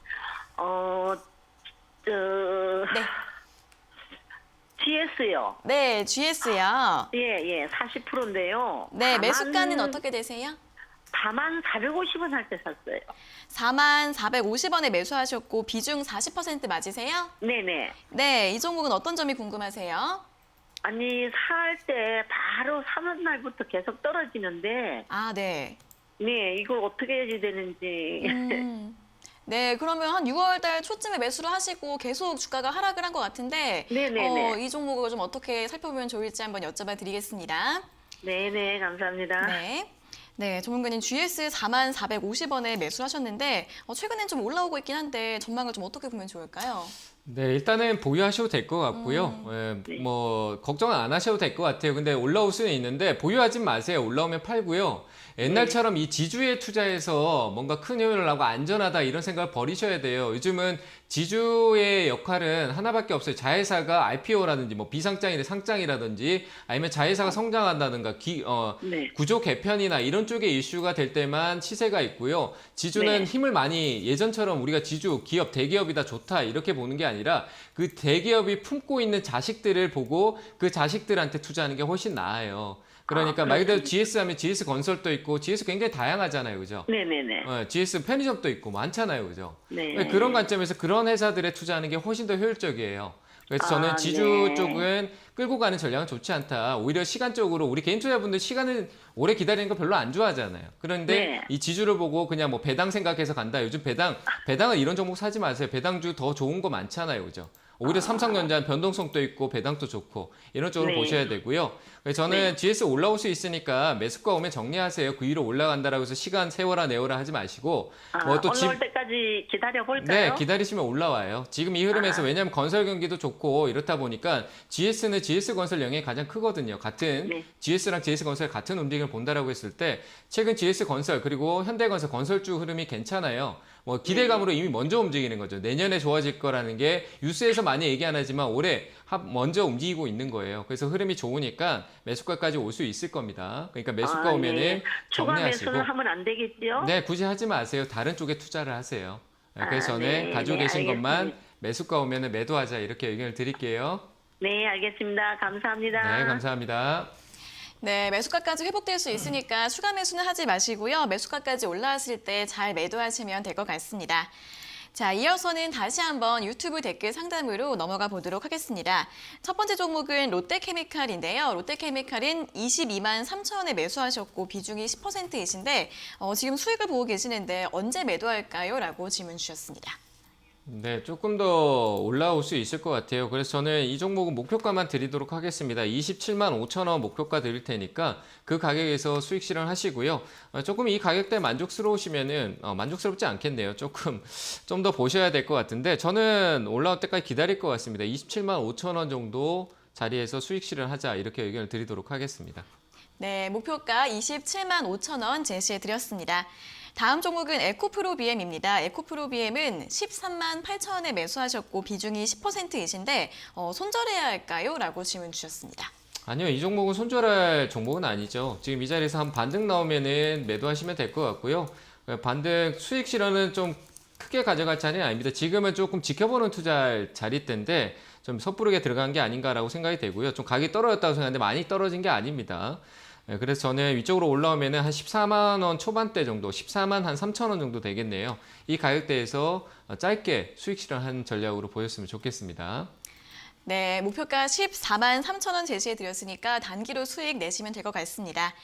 네. GS요. 네, GS요. 예, 40%인데요. 네, 매수가는 어떻게 되세요? 44,450원 할 때 샀어요. 44,450원에 매수하셨고 비중 40% 맞으세요? 네네. 네, 이 종목은 어떤 점이 궁금하세요? 아니, 살 때 바로 사는 날부터 계속 떨어지는데, 아, 네. 네, 이걸 어떻게 해야 되는지. 네, 그러면 한 6월 달 초쯤에 매수를 하시고 계속 주가가 하락을 한 것 같은데 네네네. 이 종목을 좀 어떻게 살펴보면 좋을지 한번 여쭤봐 드리겠습니다. 네네, 감사합니다. 네. 네, 전문가님 GS 44,450원에 매수를 하셨는데 최근엔 좀 올라오고 있긴 한데 전망을 좀 어떻게 보면 좋을까요? 네, 일단은 보유하셔도 될 것 같고요. 뭐 걱정은 안 하셔도 될 것 같아요. 근데 올라올 수는 있는데 보유하지 마세요. 올라오면 팔고요. 옛날처럼 이 지주에 투자해서 뭔가 큰 효율을 하고 안전하다 이런 생각을 버리셔야 돼요. 요즘은 지주의 역할은 하나밖에 없어요. 자회사가 IPO라든지 뭐 비상장이나 상장이라든지 아니면 자회사가 성장한다든가 네. 구조 개편이나 이런 쪽의 이슈가 될 때만 시세가 있고요. 지주는 네. 힘을 많이 예전처럼 우리가 지주, 기업, 대기업이 다 좋다 이렇게 보는 게 아니라 그 대기업이 품고 있는 자식들을 보고 그 자식들한테 투자하는 게 훨씬 나아요. 그러니까 말 그대로 GS 하면 GS 건설도 있고 GS 굉장히 다양하잖아요. 그죠? 네네네. GS 편의점도 있고 많잖아요. 그죠? 네. 그런 관점에서 그런 회사들에 투자하는 게 훨씬 더 효율적이에요. 그래서 저는 지주 네. 쪽은 끌고 가는 전략은 좋지 않다. 오히려 시간적으로 우리 개인 투자분들 시간을 오래 기다리는 거 별로 안 좋아하잖아요. 그런데 네. 이 지주를 보고 그냥 뭐 배당 생각해서 간다. 요즘 배당은 이런 종목 사지 마세요. 배당주 더 좋은 거 많잖아요. 그죠? 오히려 삼성전자는 변동성도 있고 배당도 좋고 이런 쪽으로 네. 보셔야 되고요. 그래서 저는 GS 올라올 수 있으니까 매수가 오면 정리하세요. 그 위로 올라간다라고 해서 시간 세워라 내워라 하지 마시고 올라올 때까지 기다려볼까요? 네, 기다리시면 올라와요. 지금 이 흐름에서 왜냐하면 건설 경기도 좋고 이렇다 보니까 GS는 GS건설 영향이 가장 크거든요. 같은 네. GS랑 GS건설 같은 움직임을 본다라고 했을 때 최근 GS건설 그리고 현대건설 건설주 흐름이 괜찮아요. 뭐 기대감으로 이미 먼저 움직이는 거죠. 내년에 좋아질 거라는 게 뉴스에서 많이 얘기 안 하지만 올해 먼저 움직이고 있는 거예요. 그래서 흐름이 좋으니까 매수가까지 올 수 있을 겁니다. 그러니까 매수가 오면은 추가 정리하시고. 매수는 하면 안 되겠죠? 네, 굳이 하지 마세요. 다른 쪽에 투자를 하세요. 그래서 저는 네, 가지고 네, 계신 것만 알겠습니다. 매수가 오면은 매도하자 이렇게 의견을 드릴게요. 네, 알겠습니다. 감사합니다. 네, 감사합니다. 네, 매수가까지 회복될 수 있으니까 추가 매수는 하지 마시고요. 매수가까지 올라왔을 때 잘 매도하시면 될 것 같습니다. 자, 이어서는 다시 한번 유튜브 댓글 상담으로 넘어가 보도록 하겠습니다. 첫 번째 종목은 롯데케미칼인데요. 롯데케미칼은 22만 3천 원에 매수하셨고 비중이 10%이신데 지금 수익을 보고 계시는데 언제 매도할까요? 라고 질문 주셨습니다. 네, 조금 더 올라올 수 있을 것 같아요. 그래서 저는 이 종목은 목표가만 드리도록 하겠습니다. 27만 5천 원 목표가 드릴 테니까 그 가격에서 수익 실현하시고요. 조금 이 가격대 만족스러우시면은 만족스럽지 않겠네요. 조금 좀 더 보셔야 될 것 같은데 저는 올라올 때까지 기다릴 것 같습니다. 27만 5천 원 정도 자리에서 수익 실현하자 이렇게 의견을 드리도록 하겠습니다. 네, 목표가 27만 5천 원 제시해 드렸습니다. 다음 종목은 에코프로비엠입니다. 에코프로비엠은 13만 8천 원에 매수하셨고 비중이 10%이신데 손절해야 할까요? 라고 질문 주셨습니다. 아니요, 이 종목은 손절할 종목은 아니죠. 지금 이 자리에서 한 반등 나오면은 매도하시면 될 것 같고요. 반등 수익 실현은 좀 크게 가져갈 자리는 아닙니다. 지금은 조금 지켜보는 투자할 자리대인데 좀 섣부르게 들어간 게 아닌가라고 생각이 되고요. 좀 가격이 떨어졌다고 생각하는데 많이 떨어진 게 아닙니다. 그래서 저는 위쪽으로 올라오면 한 14만 원 초반대 정도, 14만 한 3천 원 정도 되겠네요. 이 가격대에서 짧게 수익 실현하는 전략으로 보였으면 좋겠습니다. 네, 목표가 14만 3천 원 제시해 드렸으니까 단기로 수익 내시면 될 것 같습니다.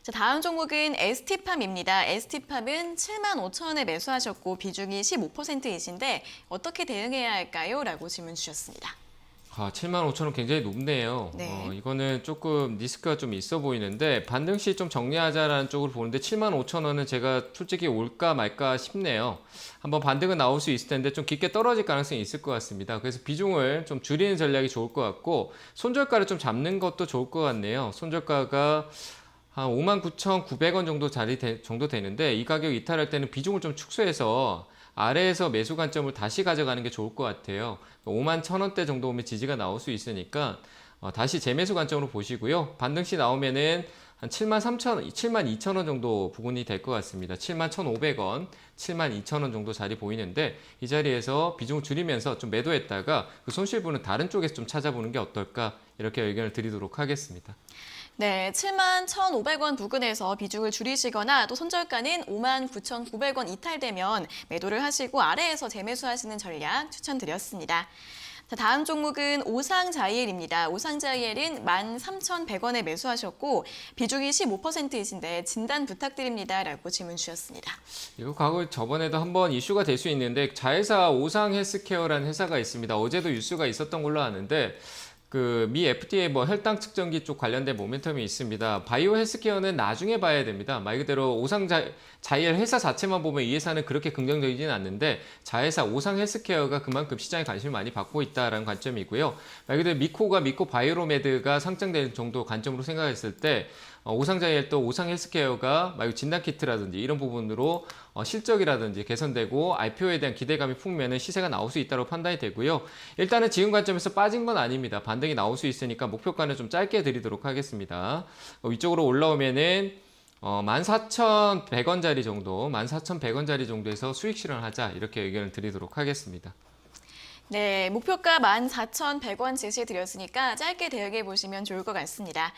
자, 다음 종목은 ST팜입니다. ST팜은 7만 5천 원에 매수하셨고 비중이 15%이신데 어떻게 대응해야 할까요? 라고 질문 주셨습니다. 7만 5천 원 굉장히 높네요. 네. 이거는 조금 리스크가 좀 있어 보이는데 반등 시 좀 정리하자라는 쪽으로 보는데 7만 5천 원은 제가 솔직히 올까 말까 싶네요. 한번 반등은 나올 수 있을 텐데 좀 깊게 떨어질 가능성이 있을 것 같습니다. 그래서 비중을 좀 줄이는 전략이 좋을 것 같고 손절가를 좀 잡는 것도 좋을 것 같네요. 손절가가 한 59,900원 정도 되는데 이 가격 이탈할 때는 비중을 좀 축소해서 아래에서 매수 관점을 다시 가져가는 게 좋을 것 같아요. 5만 1,000원대 정도 오면 지지가 나올 수 있으니까 다시 재매수 관점으로 보시고요. 반등시 나오면은 한 7만 2,000원 정도 부근이 될 것 같습니다. 7만 1,500원, 7만 2,000원 정도 자리 보이는데 이 자리에서 비중을 줄이면서 좀 매도했다가 그 손실분은 다른 쪽에서 좀 찾아보는 게 어떨까 이렇게 의견을 드리도록 하겠습니다. 네, 7만 1,500원 부근에서 비중을 줄이시거나 또 손절가는 5만 9,900원 이탈되면 매도를 하시고 아래에서 재매수하시는 전략 추천드렸습니다. 자, 다음 종목은 오상자이엘입니다. 오상자이엘은 13,100원에 매수하셨고 비중이 15%이신데 진단 부탁드립니다. 라고 질문 주셨습니다. 이거 과거 저번에도 한번 이슈가 될 수 있는데 자회사 오상헬스케어라는 회사가 있습니다. 어제도 뉴스가 있었던 걸로 아는데 그 미 FDA 뭐 혈당 측정기 쪽 관련된 모멘텀이 있습니다. 바이오 헬스케어는 나중에 봐야 됩니다. 말 그대로 오상자이엘 회사 자체만 보면 이 회사는 그렇게 긍정적이지는 않는데 자회사 오상 헬스케어가 그만큼 시장에 관심을 많이 받고 있다라는 관점이고요. 말 그대로 미코 바이오로메드가 상장될 정도 관점으로 생각했을 때 오상자이엘 또 오상 헬스케어가 말고 진단키트라든지 이런 부분으로 실적이라든지 개선되고 IPO에 대한 기대감이 풍면은 시세가 나올 수 있다고 판단이 되고요. 일단은 지금 관점에서 빠진 건 아닙니다. 반등이 나올 수 있으니까 목표가는 좀 짧게 드리도록 하겠습니다. 위쪽으로 올라오면은 14,100원짜리 정도, 14,100원짜리 정도에서 수익 실현하자 이렇게 의견을 드리도록 하겠습니다. 네, 목표가 14,100원 제시해 드렸으니까 짧게 대응해 보시면 좋을 것 같습니다.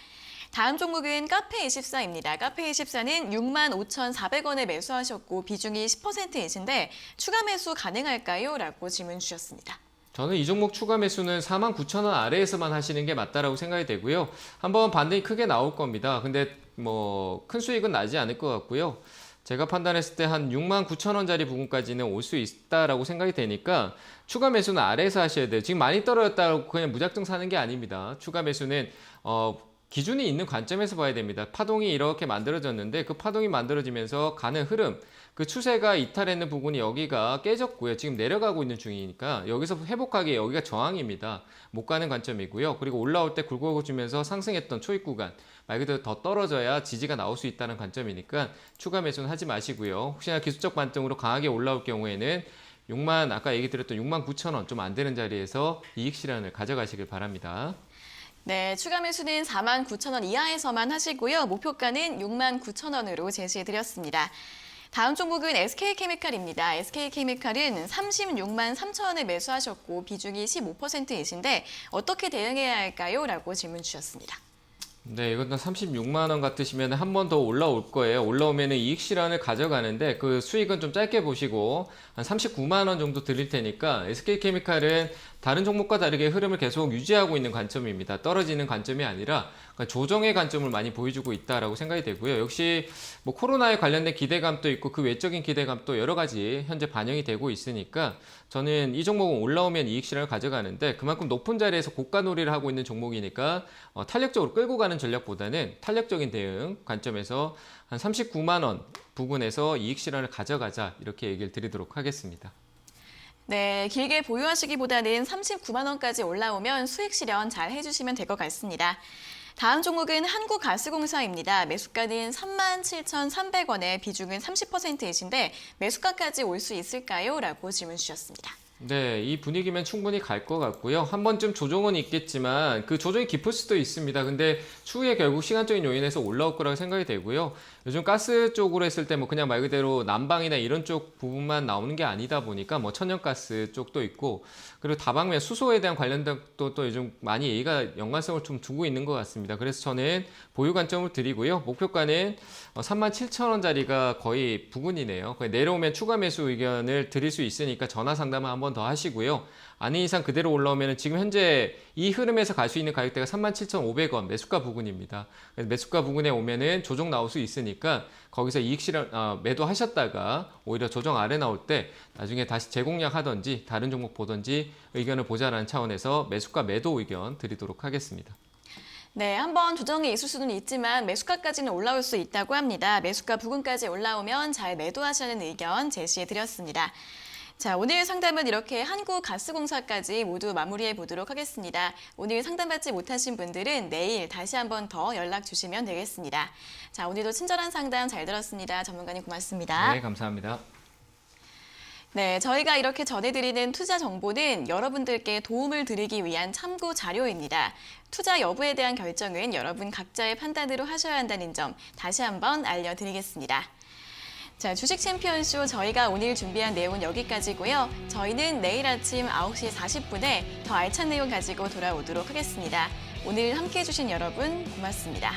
다음 종목은 카페24입니다. 카페24는 65,400원에 매수하셨고 비중이 10%이신데 추가 매수 가능할까요? 라고 질문 주셨습니다. 저는 이 종목 추가 매수는 49,000원 아래에서만 하시는 게 맞다라고 생각이 되고요. 한번 반등이 크게 나올 겁니다. 근데 뭐 큰 수익은 나지 않을 것 같고요. 제가 판단했을 때 한 69,000원짜리 부분까지는 올 수 있다라고 생각이 되니까 추가 매수는 아래에서 하셔야 돼요. 지금 많이 떨어졌다고 그냥 무작정 사는 게 아닙니다. 추가 매수는 기준이 있는 관점에서 봐야 됩니다. 파동이 이렇게 만들어졌는데 그 파동이 만들어지면서 가는 흐름, 그 추세가 이탈했는 부분이 여기가 깨졌고요. 지금 내려가고 있는 중이니까 여기서 회복하기 여기가 저항입니다. 못 가는 관점이고요. 그리고 올라올 때 굴곡을 주면서 상승했던 초입 구간 말 그대로 더 떨어져야 지지가 나올 수 있다는 관점이니까 추가 매수는 하지 마시고요. 혹시나 기술적 반등으로 강하게 올라올 경우에는 아까 얘기 드렸던 69,000원 좀 안 되는 자리에서 이익 실현을 가져가시길 바랍니다. 네, 추가 매수는 49,000원 이하에서만 하시고요. 목표가는 69,000원으로 제시해드렸습니다. 다음 종목은 SK케미칼입니다. SK케미칼은 36만 3천원에 매수하셨고 비중이 15%이신데 어떻게 대응해야 할까요? 라고 질문 주셨습니다. 네, 이것도 36만 원 같으시면 한 번 더 올라올 거예요. 올라오면 이익 실현을 가져가는데 그 수익은 좀 짧게 보시고 한 39만 원 정도 드릴 테니까 SK케미칼은 다른 종목과 다르게 흐름을 계속 유지하고 있는 관점입니다. 떨어지는 관점이 아니라 조정의 관점을 많이 보여주고 있다라고 생각이 되고요. 역시 뭐 코로나에 관련된 기대감도 있고 그 외적인 기대감도 여러 가지 현재 반영이 되고 있으니까 저는 이 종목은 올라오면 이익 실현을 가져가는데 그만큼 높은 자리에서 고가 놀이를 하고 있는 종목이니까 탄력적으로 끌고 가는 전략보다는 탄력적인 대응 관점에서 한 39만 원 부근에서 이익 실현을 가져가자 이렇게 얘기를 드리도록 하겠습니다. 네, 길게 보유하시기보다는 39만 원까지 올라오면 수익 실현 잘 해주시면 될 것 같습니다. 다음 종목은 한국가스공사입니다. 매수가는 37,300원에 비중은 30%이신데 매수가까지 올 수 있을까요? 라고 질문 주셨습니다. 네, 이 분위기면 충분히 갈 것 같고요. 한 번쯤 조정은 있겠지만 그 조정이 깊을 수도 있습니다. 근데 추후에 결국 시간적인 요인에서 올라올 거라고 생각이 되고요. 요즘 가스 쪽으로 했을 때 뭐 그냥 말 그대로 난방이나 이런 쪽 부분만 나오는 게 아니다 보니까 뭐 천연가스 쪽도 있고 그리고 다방면 수소에 대한 관련된 것도 또 요즘 많이 얘기가 연관성을 좀 두고 있는 것 같습니다. 그래서 저는 보유 관점을 드리고요. 목표가는 37,000원짜리가 거의 부근이네요. 내려오면 추가 매수 의견을 드릴 수 있으니까 전화 상담을 한 번 더 하시고요. 아닌 이상 그대로 올라오면 지금 현재 이 흐름에서 갈 수 있는 가격대가 37,500원 매수가 부근입니다. 그래서 매수가 부근에 오면은 조정 나올 수 있으니까 거기서 이익 실현 매도하셨다가 오히려 조정 아래 나올 때 나중에 다시 재공략 하든지 다른 종목 보든지 의견을 보자라는 차원에서 매수가 매도 의견 드리도록 하겠습니다. 네, 한번 조정이 있을 수는 있지만 매수가까지는 올라올 수 있다고 합니다. 매수가 부근까지 올라오면 잘 매도하시는 의견 제시해드렸습니다. 자, 오늘 상담은 이렇게 한국가스공사까지 모두 마무리해 보도록 하겠습니다. 오늘 상담받지 못하신 분들은 내일 다시 한 번 더 연락 주시면 되겠습니다. 자, 오늘도 친절한 상담 잘 들었습니다. 전문가님 고맙습니다. 네, 감사합니다. 네, 저희가 이렇게 전해드리는 투자 정보는 여러분들께 도움을 드리기 위한 참고 자료입니다. 투자 여부에 대한 결정은 여러분 각자의 판단으로 하셔야 한다는 점 다시 한번 알려드리겠습니다. 자, 주식 챔피언쇼 저희가 오늘 준비한 내용은 여기까지고요. 저희는 내일 아침 9시 40분에 더 알찬 내용 가지고 돌아오도록 하겠습니다. 오늘 함께해 주신 여러분 고맙습니다.